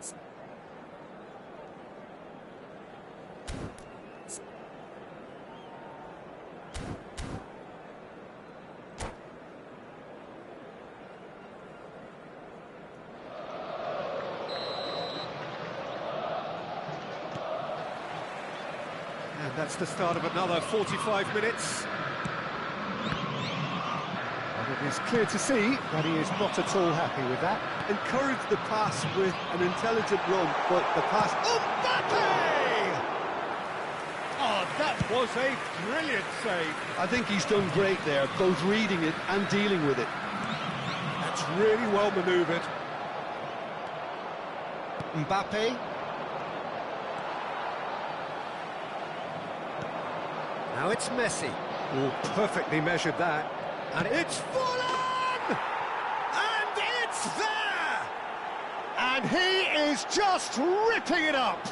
And that's the start of another 45 minutes. It is clear to see that he is not at all happy with that. Encourage the pass with an intelligent run, but the pass... Mbappe! Oh, that was a brilliant save. I think he's done great there, both reading it and dealing with it. That's really well manoeuvred. Mbappe. Now it's Messi. Oh, perfectly measured that. And it's Forlan! And it's there! And he is just ripping it up!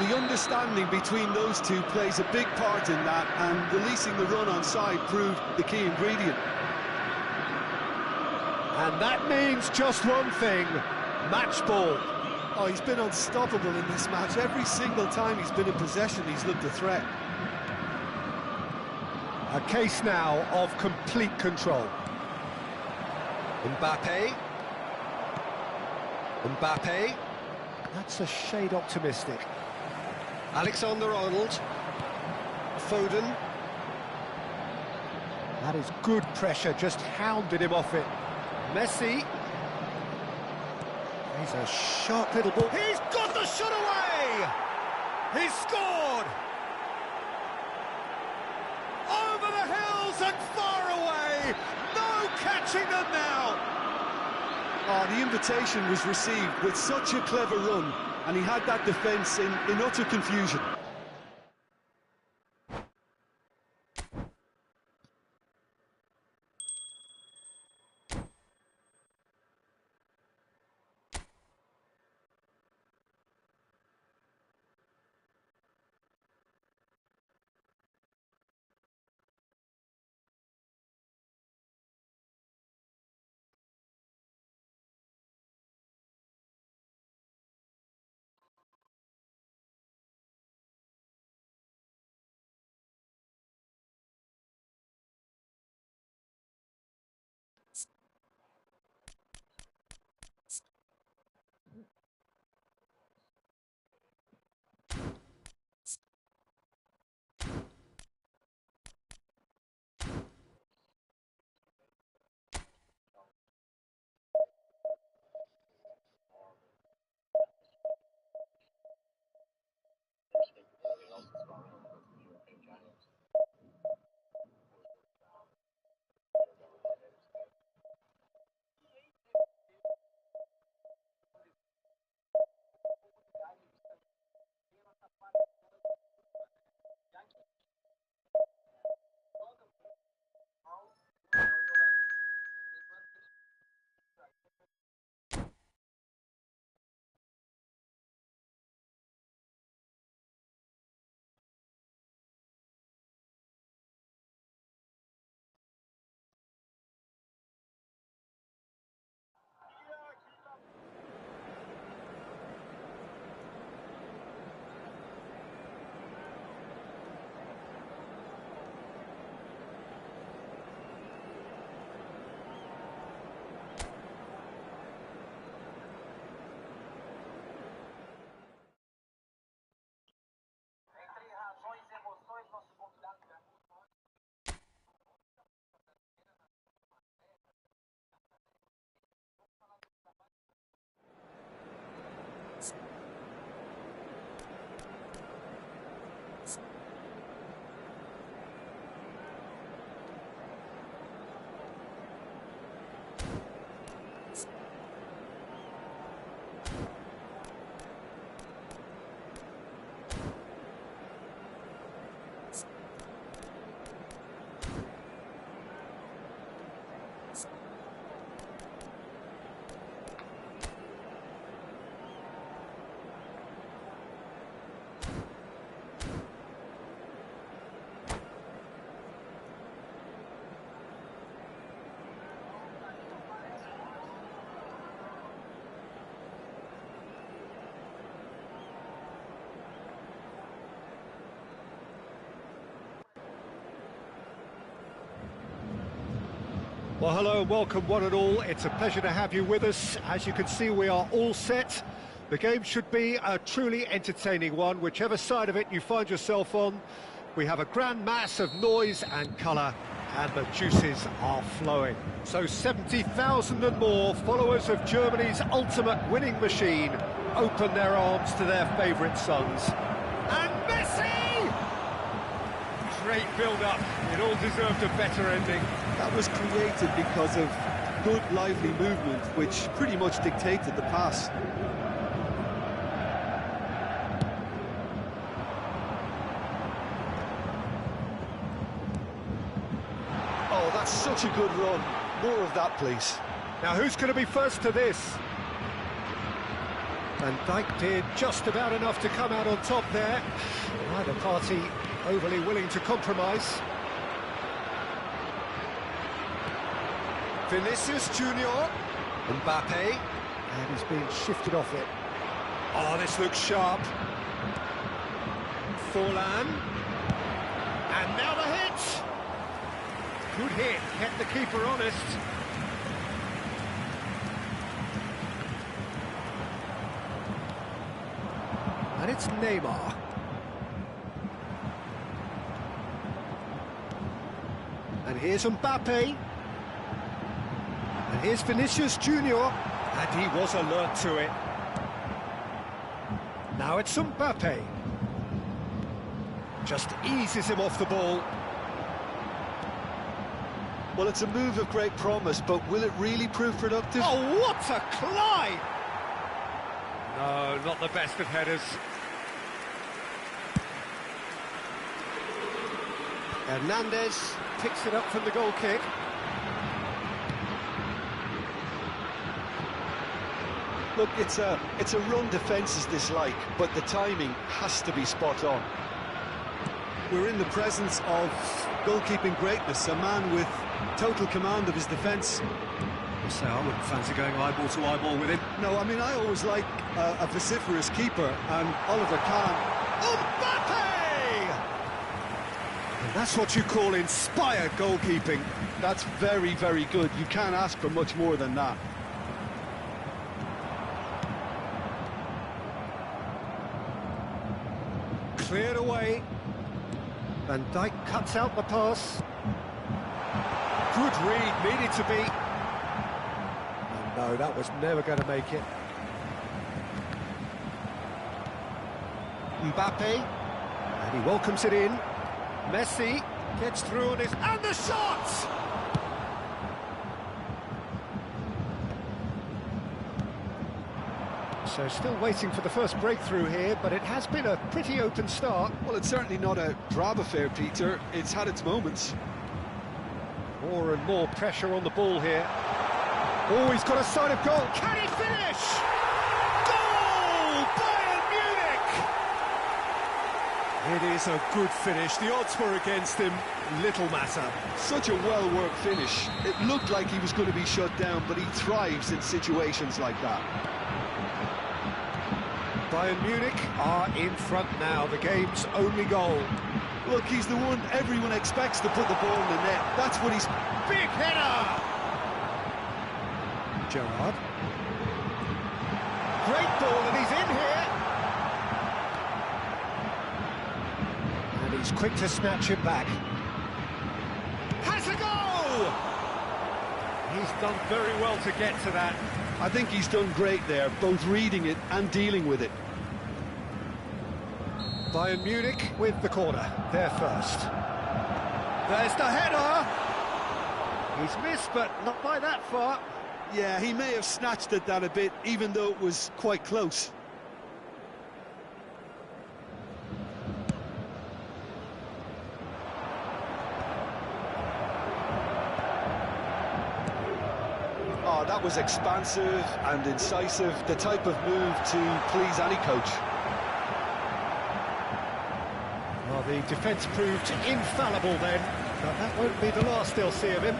The understanding between those two plays a big part in that, and releasing the run on side proved the key ingredient. And that means just one thing, match ball. Oh, he's been unstoppable in this match. Every single time he's been in possession, he's looked a threat. A case now of complete control. Mbappe. Mbappe. That's a shade optimistic. Alexander-Arnold. Foden. That is good pressure, just hounded him off it. Messi. He's a sharp little ball. He's got the shot away! He's scored! Over the hills and far away! No catching them now! Oh, the invitation was received with such a clever run, and he had that defence in utter confusion. Well, hello and welcome one and all. It's a pleasure to have you with us. As you can see, we are all set. The game should be a truly entertaining one, whichever side of it you find yourself on. We have a grand mass of noise and colour, and the juices are flowing. So 70,000 and more followers of Germany's ultimate winning machine open their arms to their favourite sons. And Messi! Great build-up. It all deserved a better ending. That was created because of good, lively movement, which pretty much dictated the pass. Oh, that's such a good run. More of that, please. Now, who's going to be first to this? Van Dijk did just about enough to come out on top there. Neither party overly willing to compromise. Vinicius Junior, Mbappe, and he's being shifted off it. Oh, this looks sharp. Forlan, and now the hit. Good hit, kept the keeper honest. And it's Neymar. And here's Mbappe. And here's Vinicius Junior. And he was alert to it. Now it's Mbappe. Just eases him off the ball. Well, it's a move of great promise, but will it really prove productive? Oh, what a climb! No, not the best of headers. Hernandez picks it up from the goal kick. Look, it's a run defences dislike, but the timing has to be spot on. We're in the presence of goalkeeping greatness, a man with total command of his defence. So I wouldn't fancy going eyeball to eyeball with him. No, I mean, I always like a vociferous keeper, and Oliver Kahn. Mbappe! And that's what you call inspired goalkeeping. That's very, very good. You can't ask for much more than that. Cleared away. Van Dijk cuts out the pass. Good read, needed to be. And no, that was never going to make it. Mbappe, and he welcomes it in. Messi gets through on his... and the shot! So still waiting for the first breakthrough here, but it has been a pretty open start. Well, it's certainly not a drab affair, Peter. It's had its moments. More and more pressure on the ball here. Oh, he's got a sight of goal. Can he finish? Goal! Bayern Munich! It is a good finish. The odds were against him. Little matter. Such a well-worked finish. It looked like he was going to be shut down, but he thrives in situations like that. Bayern Munich are in front now, the game's only goal. Look, he's the one everyone expects to put the ball in the net. That's what he's... Big header! Gerrard. Great ball, and he's in here. And he's quick to snatch it back. Has a goal! He's done very well to get to that. I think he's done great there, both reading it and dealing with it. Bayern Munich with the corner, they're first. There's the header! He's missed, but not by that far. Yeah, he may have snatched at that a bit, even though it was quite close. Oh, that was expansive and incisive, the type of move to please any coach. Well, the defence proved infallible then, but that won't be the last they'll see of him.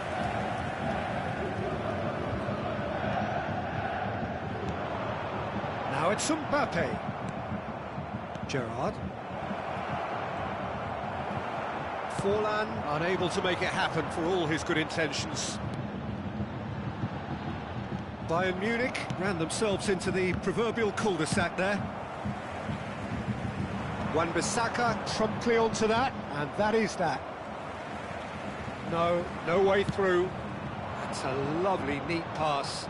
Now it's Mbappe. Gerrard. Forlan unable to make it happen for all his good intentions. Bayern Munich ran themselves into the proverbial cul-de-sac there. Wan-Bissaka promptly onto that, and that is that. No way through. That's a lovely, neat pass.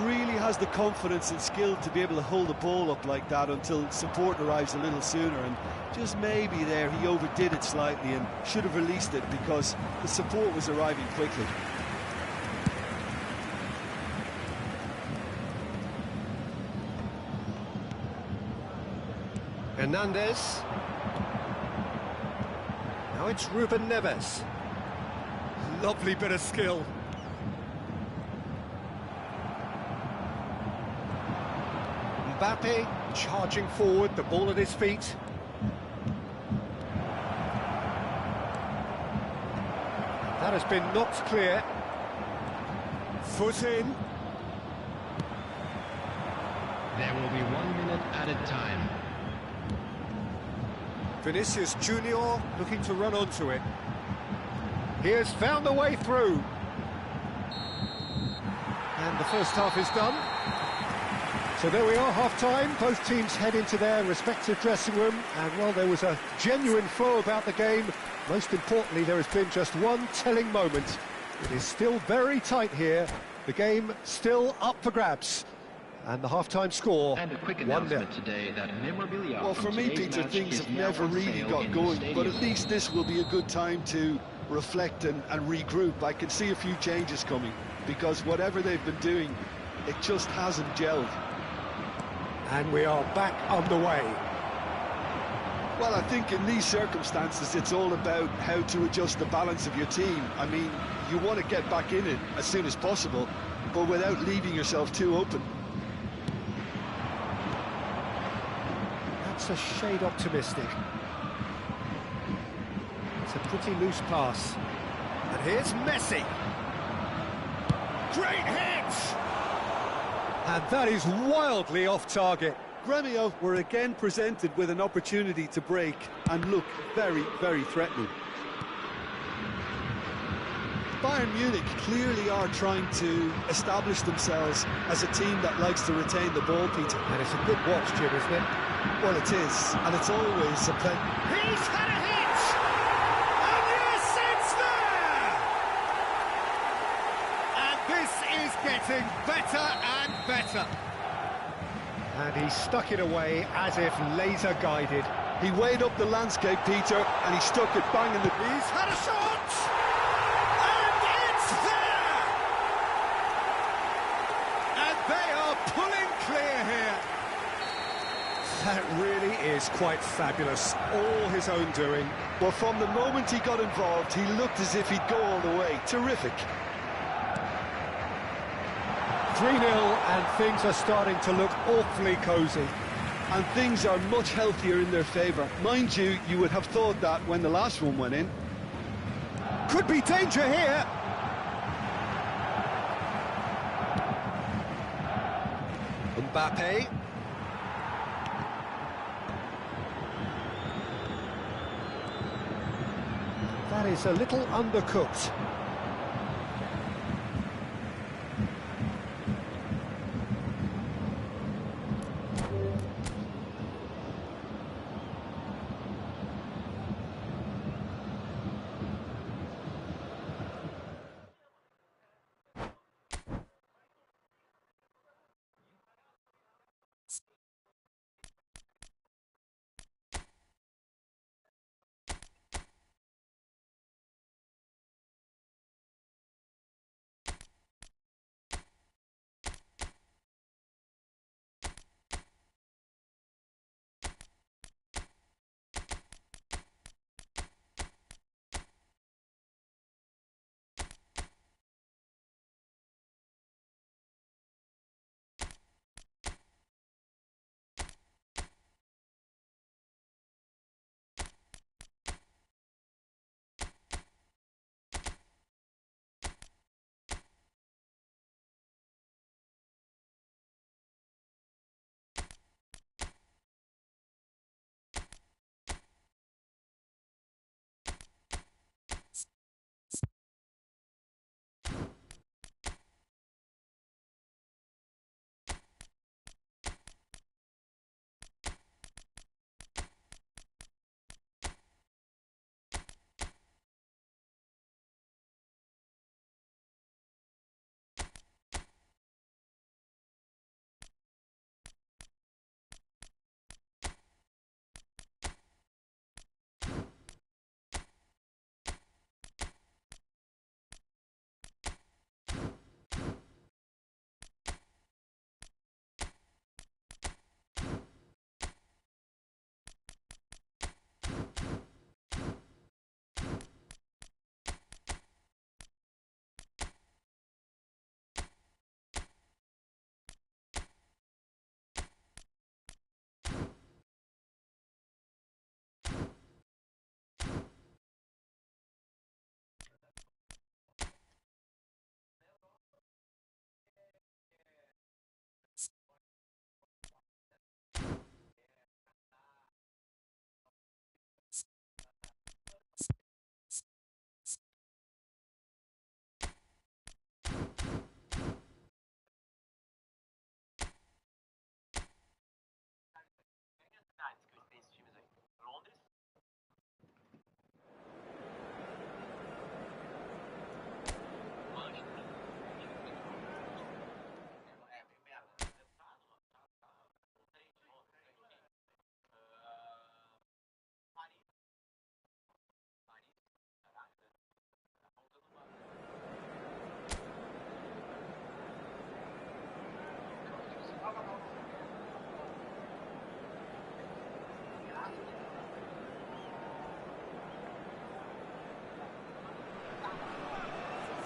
Really has the confidence and skill to be able to hold the ball up like that until support arrives a little sooner, and just maybe there he overdid it slightly and should have released it because the support was arriving quickly. Hernandez. Now it's Ruben Neves. Lovely bit of skill. Mbappe charging forward, the ball at his feet. That has been knocked clear. Foot in. There will be 1 minute added time. Vinicius Junior looking to run onto it. He has found the way through. And the first half is done. So there we are, half-time. Both teams head into their respective dressing room, and while there was a genuine flow about the game, most importantly, there has been just one telling moment. It is still very tight here. The game still up for grabs. And the half-time score, And a quick 1-0. announcement today that memorabilia Well, from for me, today's Peter, match things is have now never on really sale got in the going, but stadium. at least this will be a good time to reflect and regroup. I can see a few changes coming, because whatever they've been doing, it just hasn't gelled. And we are back underway. Well, I think in these circumstances, it's all about how to adjust the balance of your team. I mean, you want to get back in it as soon as possible, but without leaving yourself too open. That's a shade optimistic. It's a pretty loose pass. And here's Messi. Great hit! And that is wildly off target. Gremio were again presented with an opportunity to break and look very, very threatening. Bayern Munich clearly are trying to establish themselves as a team that likes to retain the ball, Peter. And it's a good watch, Jim, isn't it? Well, it is, and it's always a pleasure. He's had a hit! And yes, it's there! And this is getting better and better. And he stuck it away as if laser guided. He weighed up the landscape, Peter, and he stuck it bang in the... He's had a shot! And it's there! And they are pulling clear here. That really is quite fabulous. All his own doing. Well, from the moment he got involved, he looked as if he'd go all the way. Terrific. 3-0, and things are starting to look awfully cosy. And things are much healthier in their favour. Mind you, you would have thought that when the last one went in. Could be danger here. Mbappe. That is a little undercooked.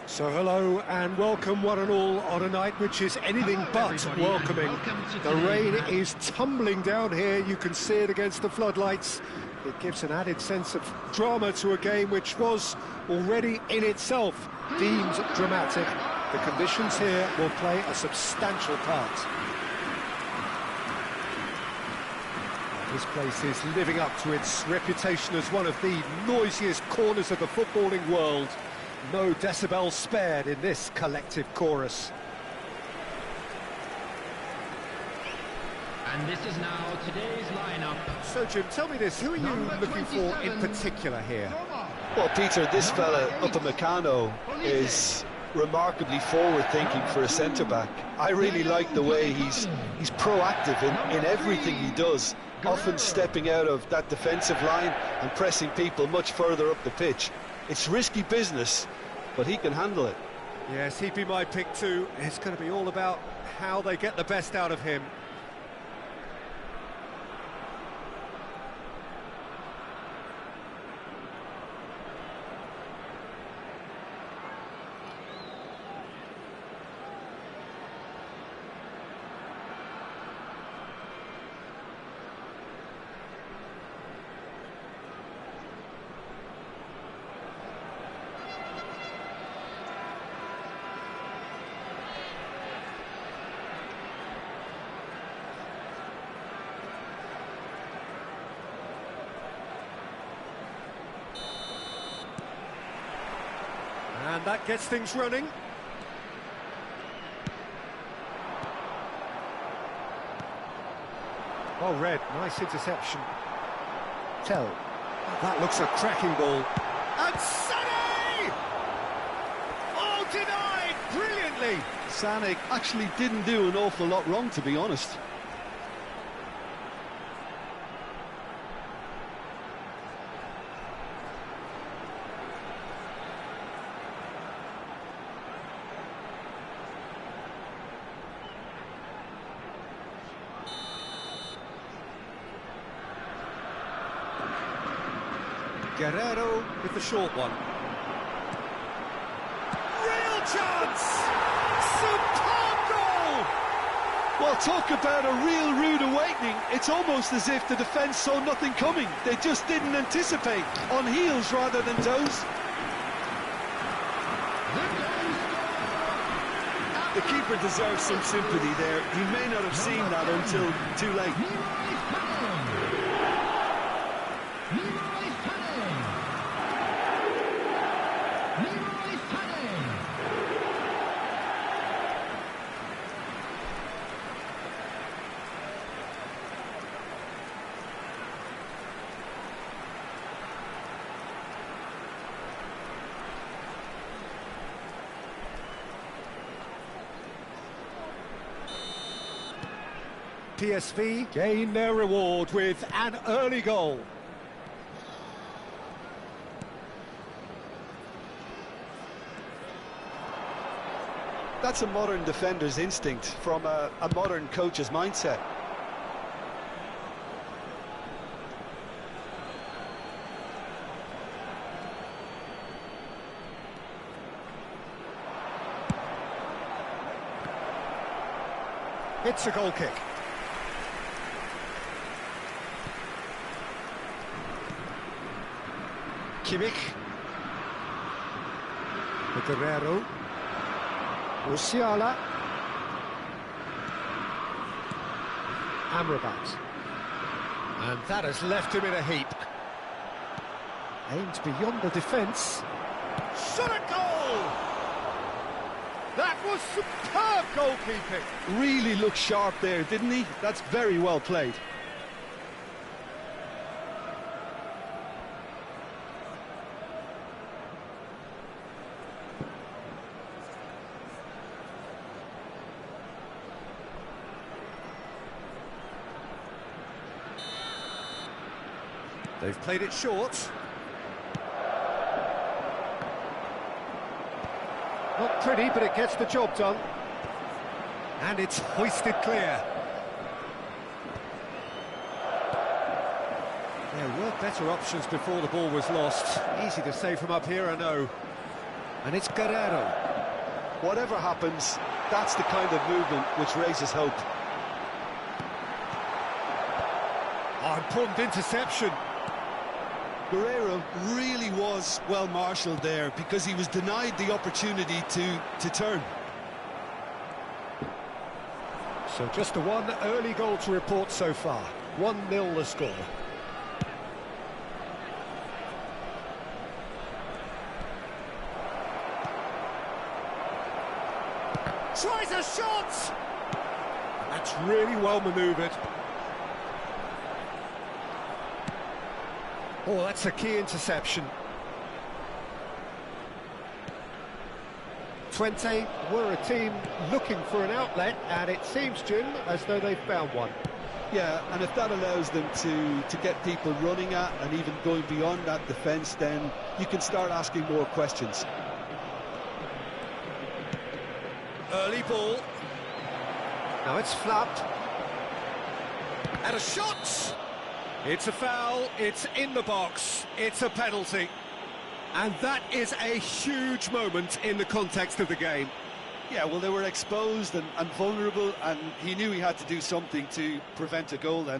So hello and welcome one and all on a night which is anything but welcoming. The rain is tumbling down here, you can see it against the floodlights. It gives an added sense of drama to a game which was already in itself deemed dramatic. The conditions here will play a substantial part. This place is living up to its reputation as one of the noisiest corners of the footballing world. No decibel spared in this collective chorus. And this is now today's lineup. So, Jim, tell me this, who are you looking for in particular here? Well, Peter, this fella up at Meccano is remarkably forward-thinking for a centre-back. I really like the way he's proactive in everything he does, often stepping out of that defensive line and pressing people much further up the pitch. It's risky business, but he can handle it. Yes, he'd be my pick too. It's going to be all about how they get the best out of him. And that gets things running. Oh, Red, nice interception. Tell. That looks a cracking ball. And Sané! Oh, denied! Brilliantly! Sané actually didn't do an awful lot wrong, to be honest. Guerrero with the short one. Real chance! Superb goal! Well, talk about a real rude awakening. It's almost as if the defence saw nothing coming. They just didn't anticipate, on heels rather than toes. The keeper deserves some sympathy there. He may not have seen that until too late. PSV gain their reward with an early goal. That's a modern defender's instinct from a modern coach's mindset. It's a goal kick. Kimmich. Guerrero. Musiala. Amrabat. And that has left him in a heap. Aimed beyond the defence. Shot a goal! That was superb goalkeeping. Really looked sharp there, didn't he? That's very well played. They've played it short. Not pretty, but it gets the job done. And it's hoisted clear. There were better options before the ball was lost. Easy to say from up here, I know. And it's Guerrero. Whatever happens, that's the kind of movement which raises hope. Oh, important interception. Guerrero really was well marshalled there because he was denied the opportunity to turn. So just the one early goal to report so far. 1-0 the score. Tries a shot! That's really well manoeuvred. Oh, that's a key interception. Twente were a team looking for an outlet, and it seems, Jim, as though they've found one. Yeah, and if that allows them to get people running at and even going beyond that defence, then you can start asking more questions. Early ball. Now it's flapped. And a shot! It's a foul, it's in the box, it's a penalty. And that is a huge moment in the context of the game. Yeah, well, they were exposed and vulnerable, and he knew he had to do something to prevent a goal then.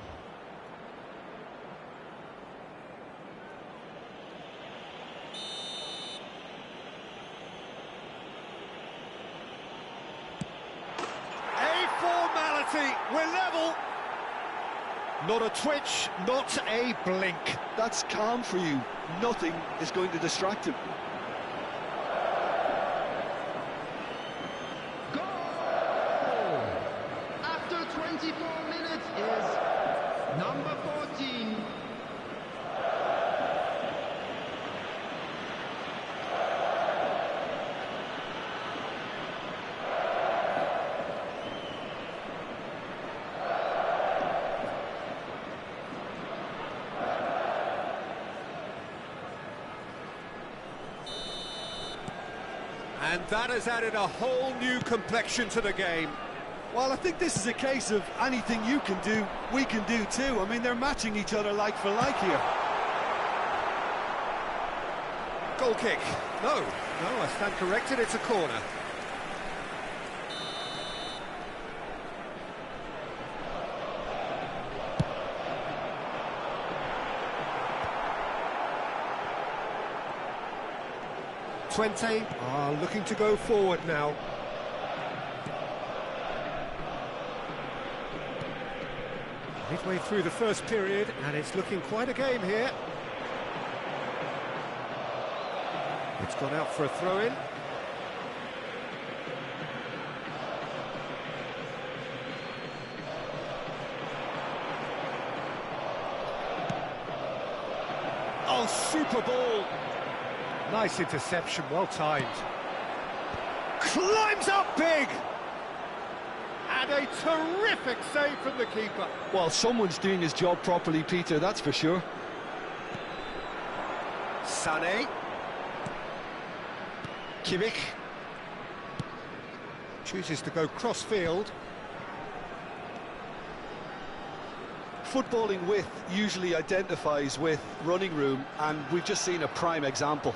A formality, we're level. Not a twitch, not a blink. That's calm for you. Nothing is going to distract him. Goal! After 24 minutes is number 14. And that has added a whole new complexion to the game. Well, I think this is a case of anything you can do, we can do too. I mean, they're matching each other like for like here. Goal kick. No, I stand corrected, it's a corner. Twente are looking to go forward now. Midway through the first period, and it's looking quite a game here. It's gone out for a throw-in. Oh, super ball! Nice interception, well timed. Climbs up big! And a terrific save from the keeper. Well, someone's doing his job properly, Peter, that's for sure. Sané. Kimmich. Chooses to go cross-field. Footballing width usually identifies with running room, and we've just seen a prime example.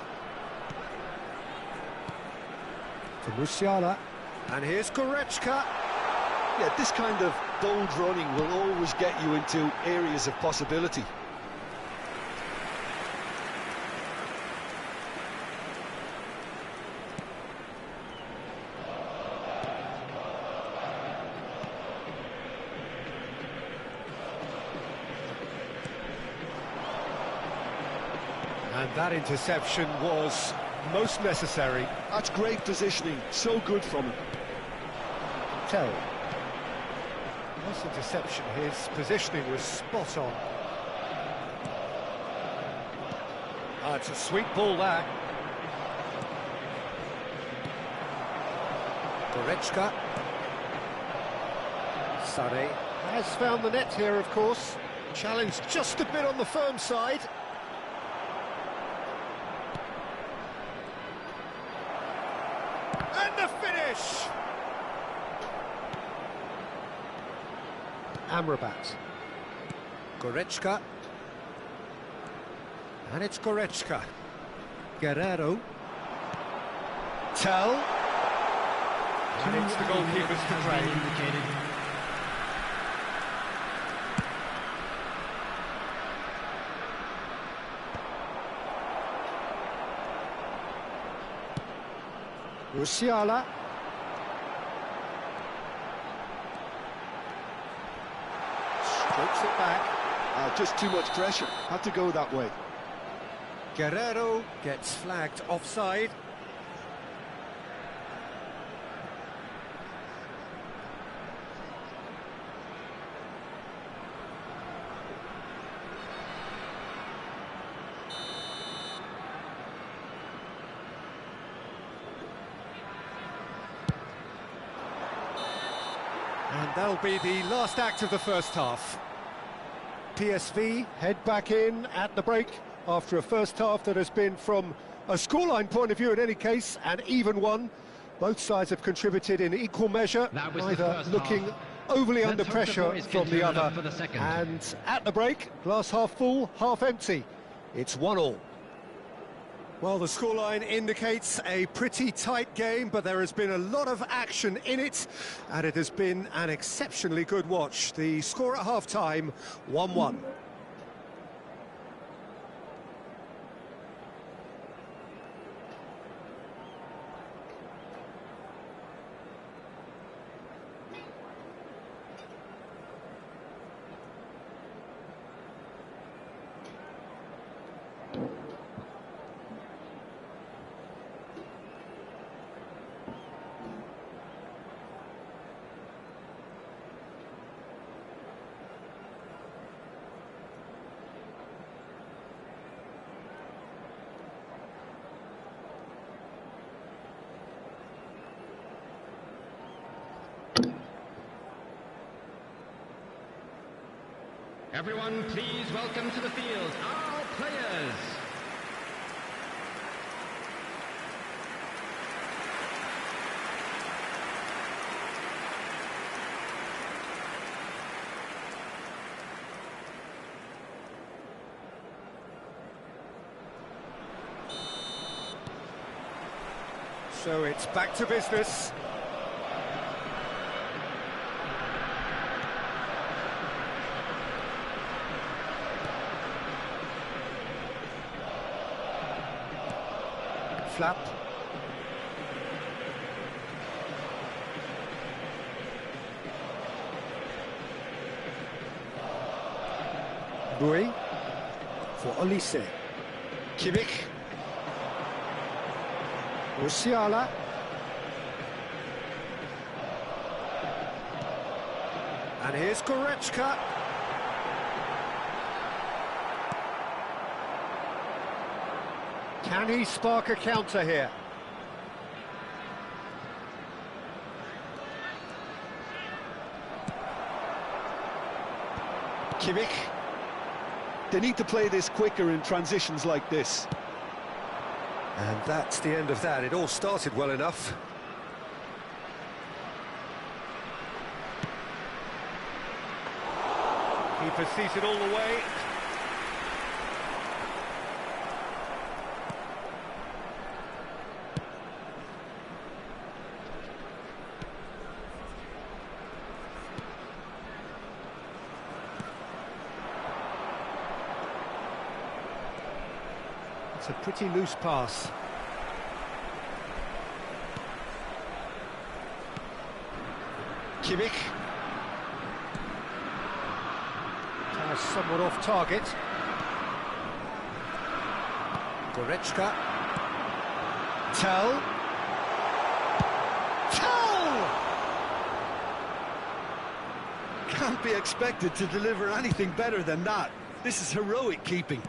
To Musiala. And here's Goretzka. Yeah, this kind of bold running will always get you into areas of possibility. And that interception was most necessary. That's great positioning, so good from him. Tell. Nice interception, his positioning was spot on. Ah, it's a sweet ball that. Goretzka. Sané has found the net here, of course. Challenged just a bit on the firm side. And the finish! Amrabat. Goretzka. And it's Goretzka. Guerrero. Tell. And it's the goalkeepers to play. Musiala. Strokes it back. Just too much pressure. Had to go that way. Guerrero gets flagged offside. And that'll be the last act of the first half. PSV head back in at the break after a first half that has been, from a scoreline point of view in any case, an even one. Both sides have contributed in equal measure, neither looking overly under pressure from the other. And at the break, glass half full, half empty. It's 1-1. Well, the scoreline indicates a pretty tight game, but there has been a lot of action in it, and it has been an exceptionally good watch. The score at half-time, 1-1. Everyone, please welcome to the field our players. So it's back to business. Flap. Bui for Olise. Kimmich. Musiala. And here's Goretzka. Can he spark a counter here? Kimmich. They need to play this quicker in transitions like this. And that's the end of that. It all started well enough. Keeper sees it all the way. It's a pretty loose pass. Kimmich. Somewhat off target. Goretzka. Tell. Can't be expected to deliver anything better than that. This is heroic keeping.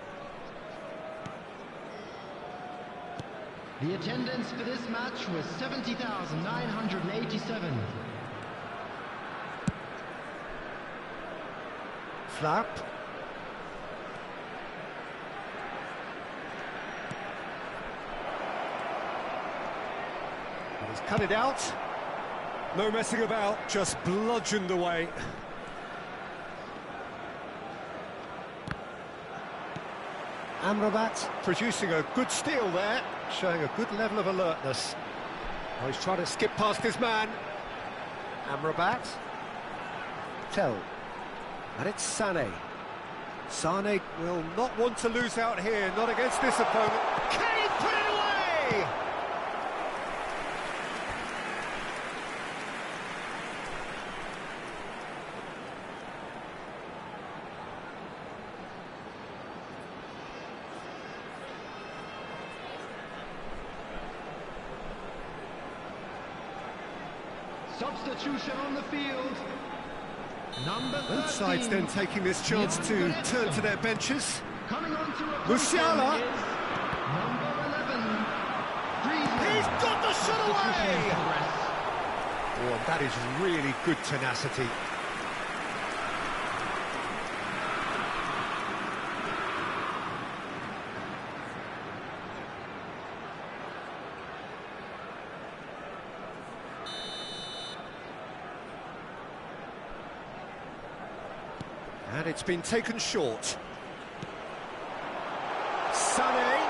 The attendance for this match was 70,987. Flap. He's cut it out. No messing about, just bludgeoned away. Amrabat producing a good steal there, showing a good level of alertness. Oh, he's trying to skip past his man. Amrabat. Tell. And it's Sané. Sané will not want to lose out here, not against this opponent. Can he put it away? Substitution on the field. Number 13. Both sides then taking this chance to turn to their benches. Coming on to Musiala. Number 11. He's got the shot away! Oh, that is really good tenacity. And it's been taken short. Sané.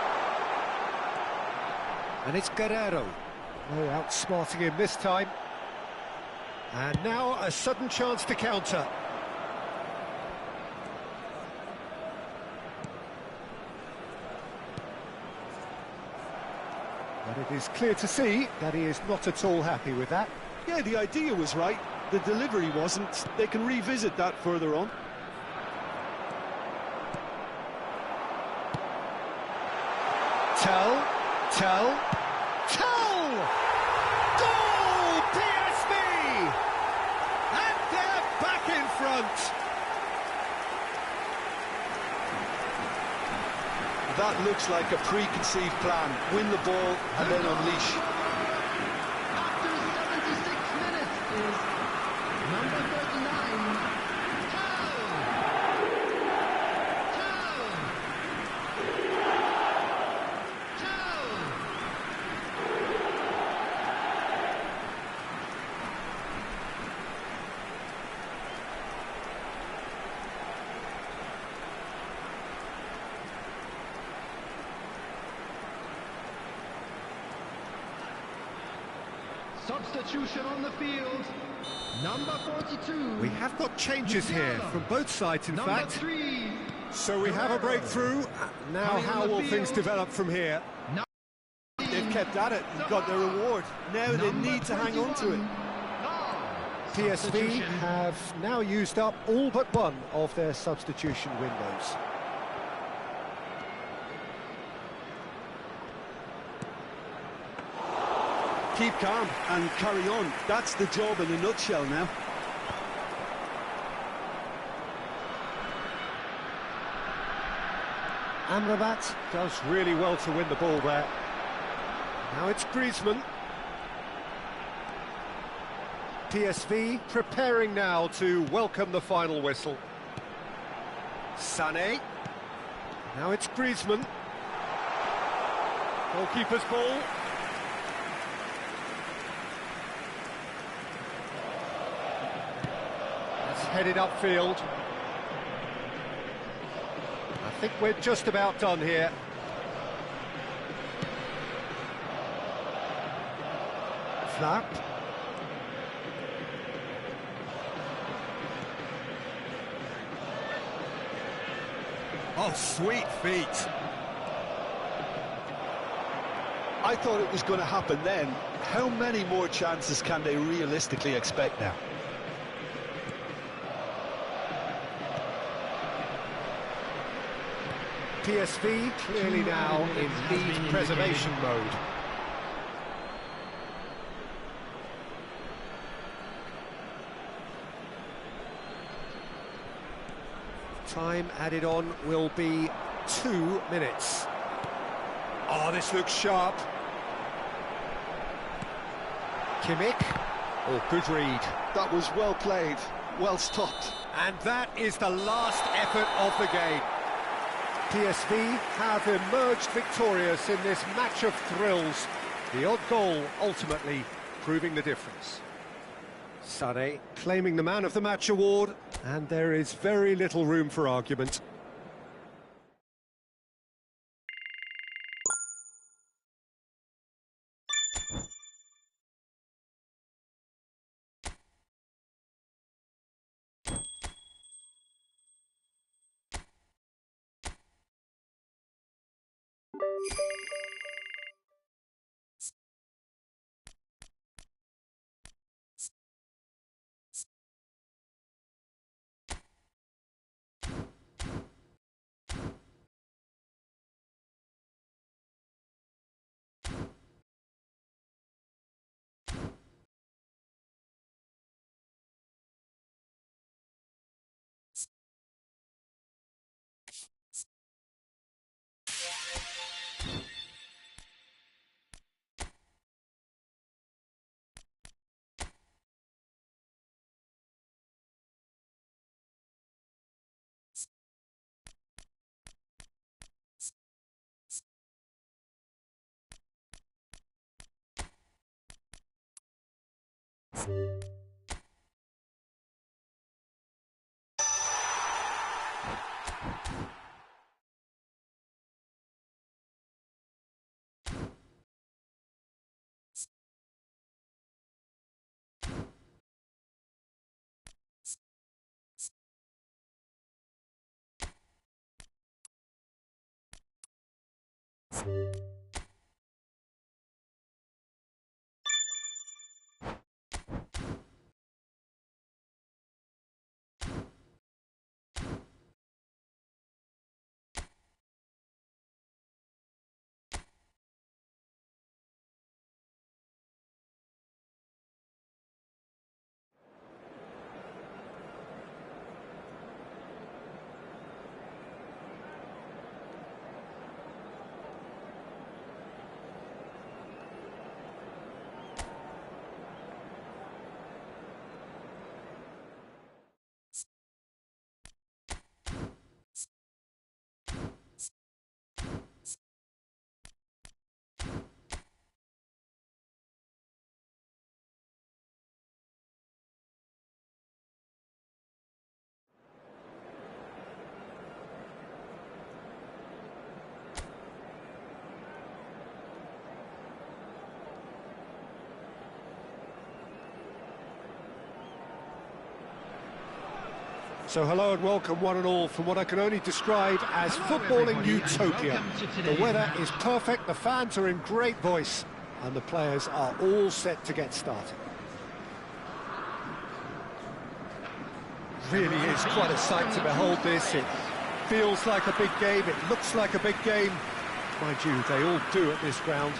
And it's Guerrero. Oh, outsmarting him this time. And now a sudden chance to counter. But it is clear to see that he is not at all happy with that. Yeah, the idea was right. The delivery wasn't. They can revisit that further on. Tell! Goal! PSV! And they're back in front! That looks like a preconceived plan. Win the ball and then unleash. After 76 minutes is number 39. Substitution on the field. Number 42. We have got changes here from both sides, in Number fact. 3. So we have a breakthrough. Now how will things develop from here? They've kept at it and got their reward. Now they need to hang on to it. PSV have now used up all but one of their substitution windows. Keep calm and carry on. That's the job in a nutshell now. Amrabat does really well to win the ball there. Now it's Griezmann. PSV preparing now to welcome the final whistle. Sané. Now it's Griezmann. Goalkeeper's ball. That's headed upfield. I think we're just about done here. Flap. Oh, sweet feet. I thought it was going to happen then. How many more chances can they realistically expect now? PSV clearly now in lead preservation mode. Time added on will be 2 minutes. Oh, this looks sharp. Kimmich. Oh, good read. That was well played, well stopped. And that is the last effort of the game. PSV have emerged victorious in this match of thrills. The odd goal ultimately proving the difference. Sané claiming the Man of the Match award, and there is very little room for argument. So hello and welcome one and all from what I can only describe as footballing utopia. The weather is perfect, the fans are in great voice, and the players are all set to get started. Really is quite a sight to behold this. It feels like a big game, it looks like a big game. Mind you, they all do at this ground.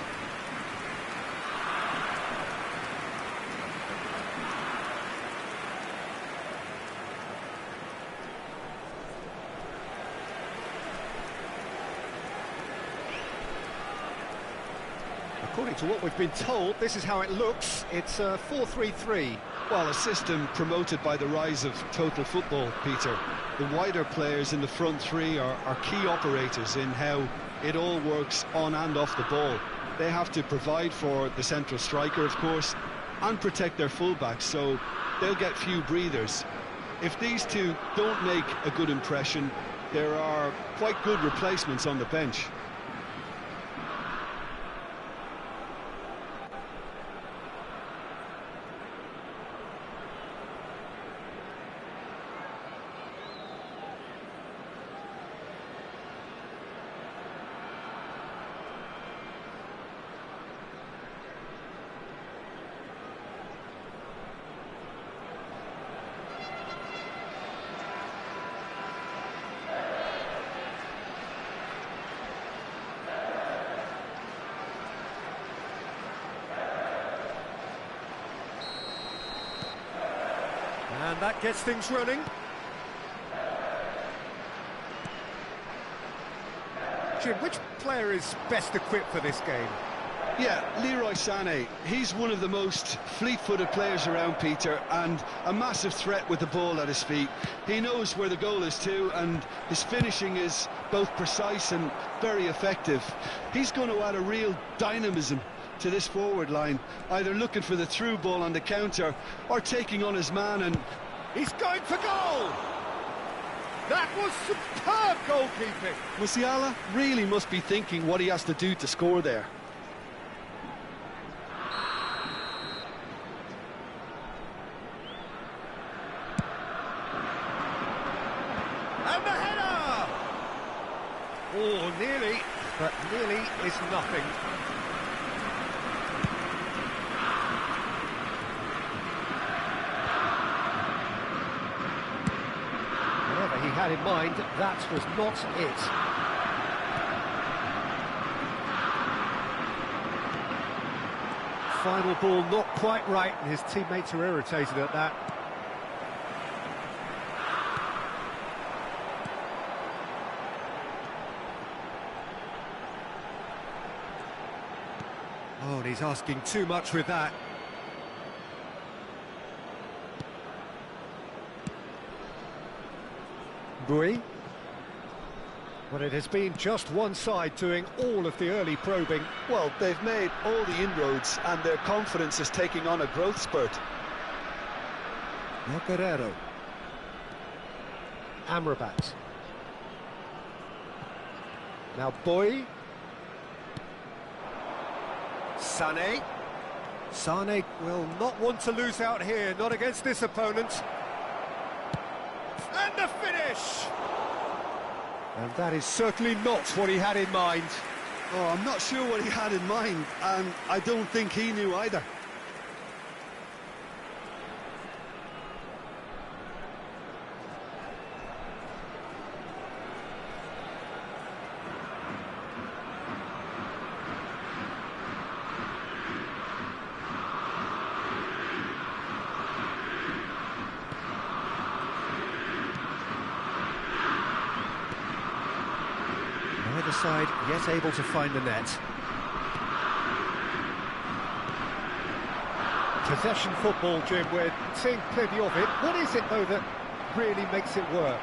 According to what we've been told, this is how it looks. It's 4-3-3. Well, a system promoted by the rise of total football, Peter. The wider players in the front three are key operators in how it all works on and off the ball. They have to provide for the central striker, of course, and protect their fullbacks, so they'll get few breathers. If these two don't make a good impression, there are quite good replacements on the bench. And that gets things running. Jim, which player is best equipped for this game? Yeah, Leroy Sané. He's one of the most fleet-footed players around, Peter, and a massive threat with the ball at his feet. He knows where the goal is too, and his finishing is both precise and very effective. He's going to add a real dynamism to this forward line, either looking for the through ball on the counter or taking on his man, and he's going for goal! That was superb goalkeeping! Musiala really must be thinking what he has to do to score there. And the header! Oh, nearly, but nearly is nothing. Whatever he had in mind, that was not it. Final ball not quite right, and his teammates are irritated at that. Oh, and he's asking too much with that. Bui. Well, it has been just one side doing all of the early probing. Well, they've made all the inroads and their confidence is taking on a growth spurt. Guerrero. Amrabat. Now Boy. Sané. Sané will not want to lose out here, not against this opponent. And the finish! And that is certainly not what he had in mind. Oh, I'm not sure what he had in mind, and I don't think he knew either. Neither side yet able to find the net. Possession football, Jim, we're seeing plenty of it. What is it, though, that really makes it work?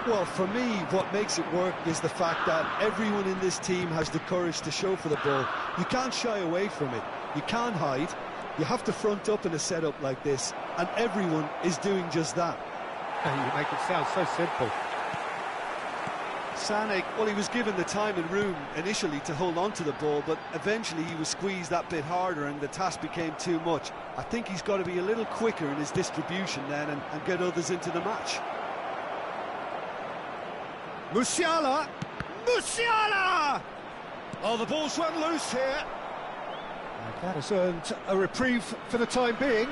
Well, for me, what makes it work is the fact that everyone in this team has the courage to show for the ball. You can't shy away from it. You can't hide. You have to front up in a setup like this, and everyone is doing just that. You make it sound so simple. Sané, well, he was given the time and room initially to hold on to the ball, but eventually he was squeezed that bit harder and the task became too much. I think he's got to be a little quicker in his distribution then and get others into the match. Musiala! Musiala! Oh, the ball's run loose here. And that has earned a reprieve for the time being.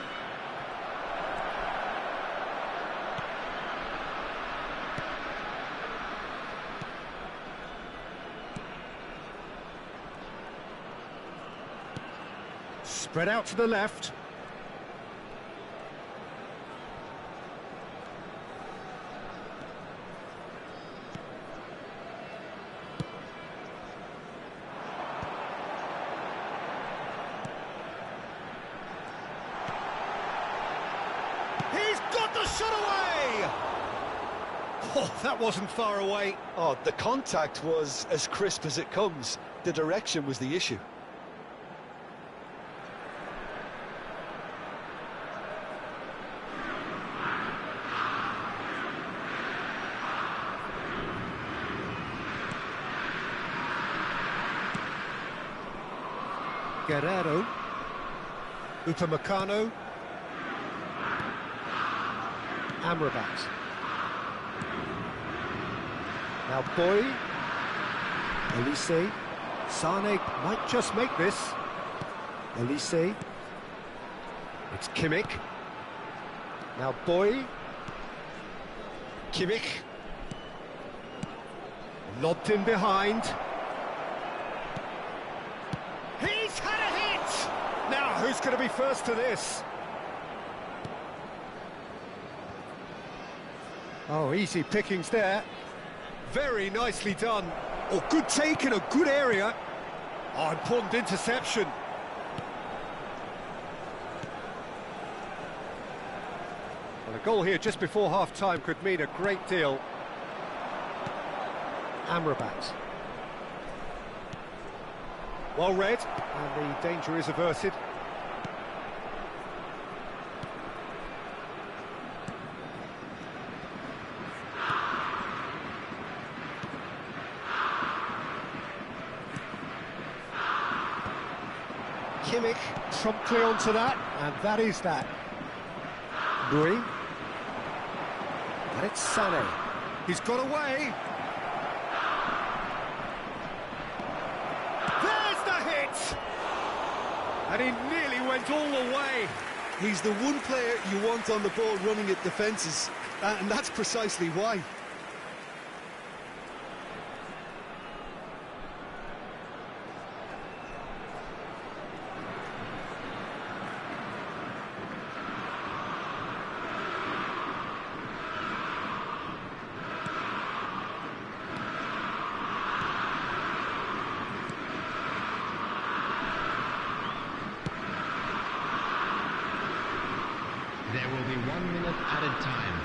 Spread out to the left. He's got the shot away! Oh, that wasn't far away. Oh, the contact was as crisp as it comes. The direction was the issue. Guerrero, Upamecano, Amrabat. Now Boy, Elise, Sané might just make this. Elise, it's Kimmich. Now Boy, Kimmich, lobbed in behind. He's had a hit! Now, who's going to be first to this? Oh, easy pickings there. Very nicely done. Oh, good take in a good area. Oh, important interception. Well, a goal here just before half-time could mean a great deal. Amrabat. Well read, and the danger is averted. Kimmich promptly onto that, and that is that. Bui. And it's Sané. He's got away. And he nearly went all the way. He's the one player you want on the ball running at defences, and that's precisely why. There will be 1 minute added time.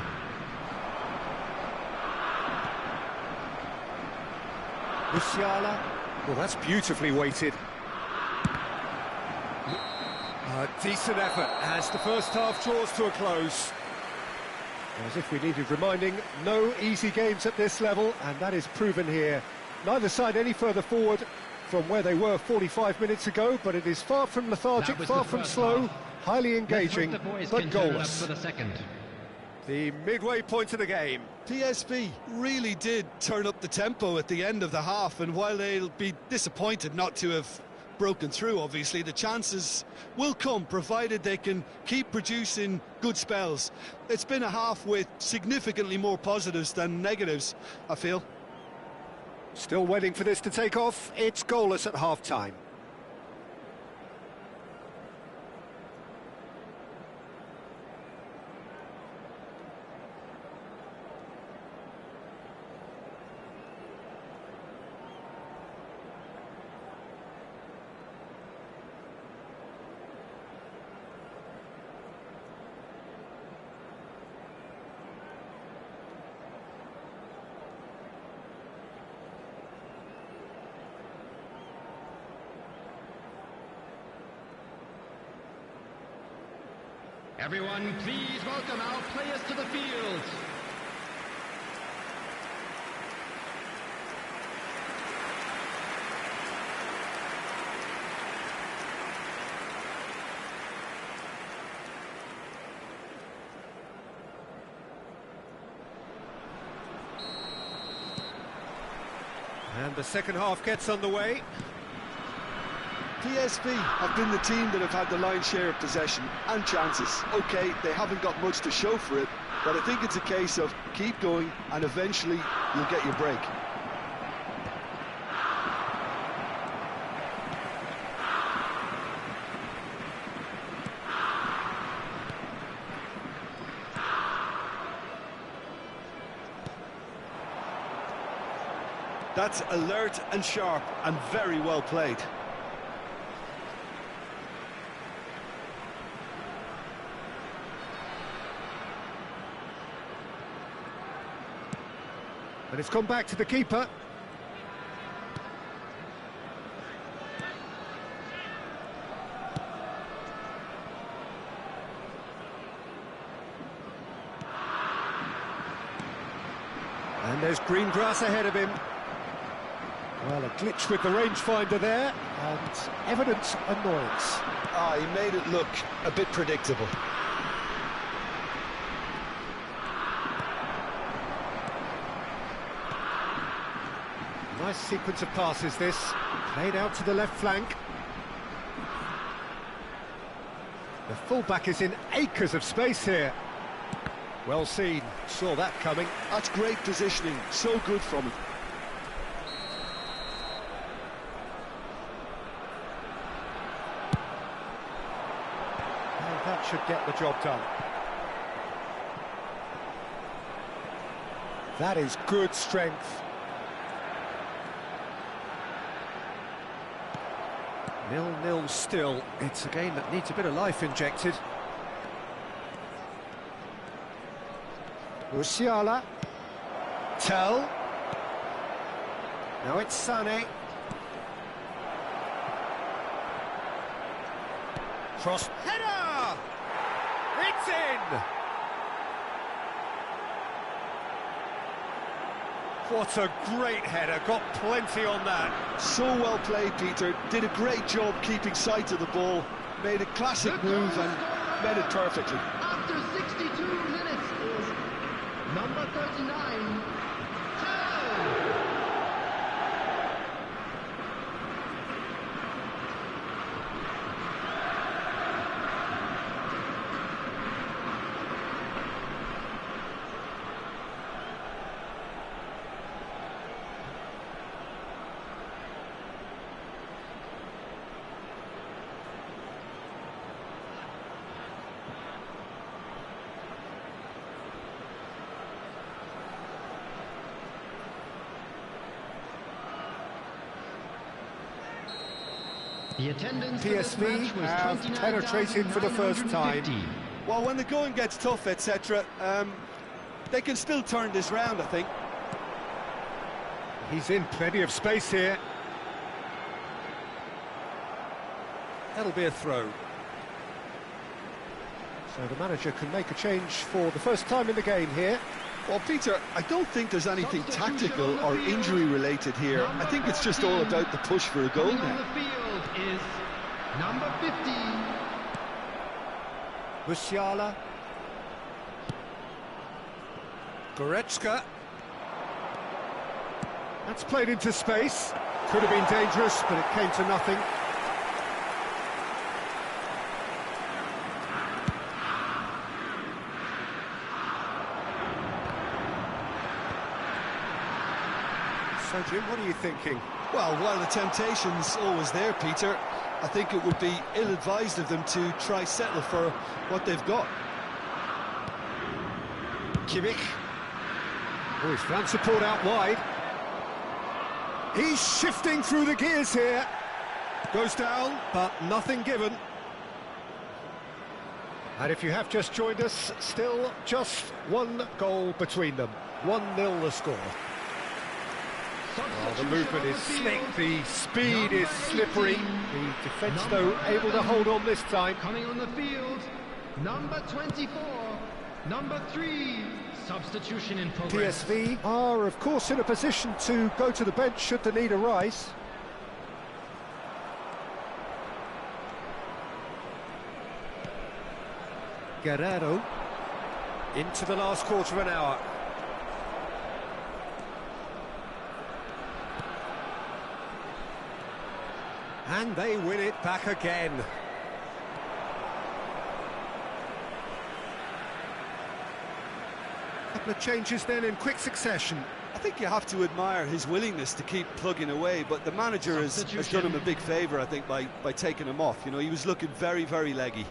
Musiala. Well, that's beautifully weighted. A decent effort as the first half draws to a close. As if we needed reminding, no easy games at this level, and that is proven here. Neither side any further forward from where they were 45 minutes ago, but it is far from lethargic, far from slow, highly engaging, but goalless. For the second. The midway point of the game. PSV really did turn up the tempo at the end of the half, and while they'll be disappointed not to have broken through, obviously, the chances will come, provided they can keep producing good spells. It's been a half with significantly more positives than negatives, I feel. Still waiting for this to take off. It's goalless at half-time. Everyone, please welcome our players to the field. And the second half gets underway. PSV have been the team that have had the lion's share of possession and chances. OK, they haven't got much to show for it, but I think it's a case of keep going and eventually you'll get your break. That's alert and sharp and very well played. And it's gone back to the keeper. And there's green grass ahead of him. Well, a glitch with the rangefinder there, and evident annoyance. He made it look a bit predictable. Nice sequence of passes this, played out to the left flank. The fullback is in acres of space here. Well seen, saw that coming. That's great positioning, so good from him. And that should get the job done. That is good strength. 0-0 still. It's a game that needs a bit of life injected. Musiala. Tell. Now it's Sané. Cross header! It's in! What a great header, got plenty on that. So well played, Peter. Did a great job keeping sight of the ball. Made a classic move and met it perfectly. After 62 minutes is number 39, The attendance for this PSV match was have penetrated for the first time. 29,950. Well, when the going gets tough, etc., they can still turn this round, I think. He's in plenty of space here. That'll be a throw. So the manager can make a change for the first time in the game here. Well, Peter, I don't think there's anything tactical or injury-related here. I think it's just all about the push for a goal Coming on now. the field is number 15. Musiala. Goretzka. That's played into space. Could have been dangerous, but it came to nothing. So, Jim, what are you thinking? Well, while the temptation's always there, Peter, I think it would be ill-advised of them to try settle for what they've got. Kimmich. Oh, he's found support out wide. He's shifting through the gears here. Goes down, but nothing given. And if you have just joined us, still just one goal between them. 1-0 the score. Oh, the movement is slick, the speed is slippery. The defence, though, able to hold on this time. Coming on the field, number 24, number 3, substitution in progress. PSV are, of course, in a position to go to the bench should the need arise. Guerrero into the last quarter of an hour. And they win it back again. Couple of changes then in quick succession. I think you have to admire his willingness to keep plugging away, but the manager has done him a big favour, I think, by taking him off. You know, he was looking very, very leggy.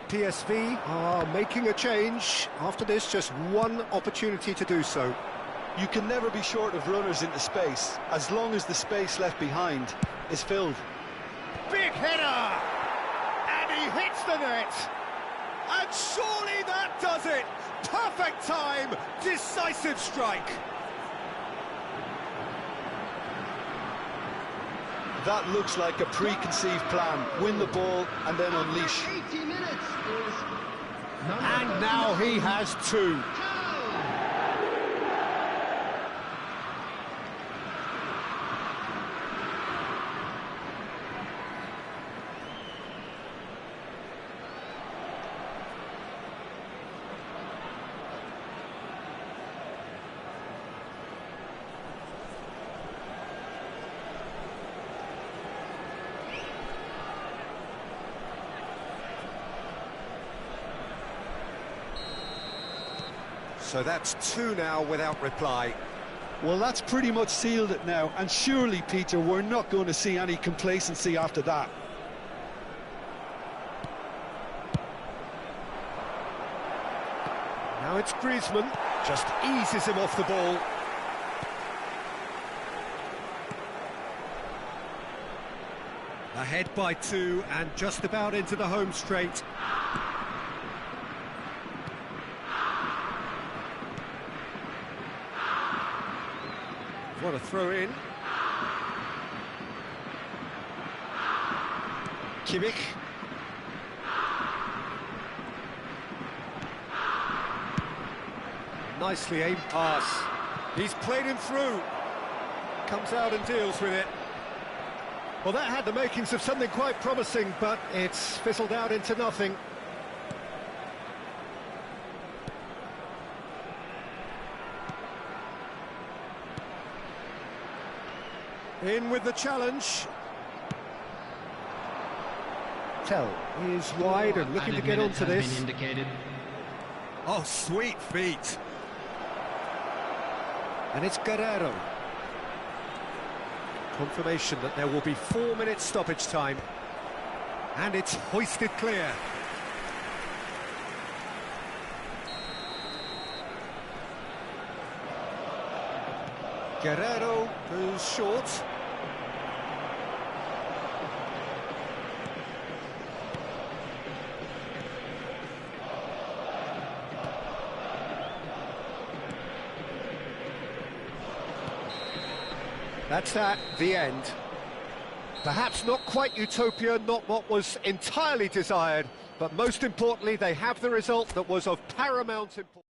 PSV are making a change. After this, just one opportunity to do so. You can never be short of runners into space, as long as the space left behind is filled. Big header! And he hits the net! And surely that does it! Perfect time! Decisive strike! That looks like a preconceived plan. Win the ball and then unleash. 80 minutes is number And now he has two. So that's two now without reply. Well, that's pretty much sealed it now, and surely, Peter, we're not going to see any complacency after that. Now it's Griezmann, just eases him off the ball. Ahead by two and just about into the home straight. What a throw in. Kimmich. Nicely aimed pass. He's played him through. Comes out and deals with it. Well, that had the makings of something quite promising, but it's fizzled out into nothing. In with the challenge. Tell is wide and looking to get onto this. Oh, sweet feet. And it's Guerrero. Confirmation that there will be 4 minutes stoppage time. And it's hoisted clear. Guerrero goes short. That's the end. Perhaps not quite utopia, not what was entirely desired, but most importantly, they have the result that was of paramount importance.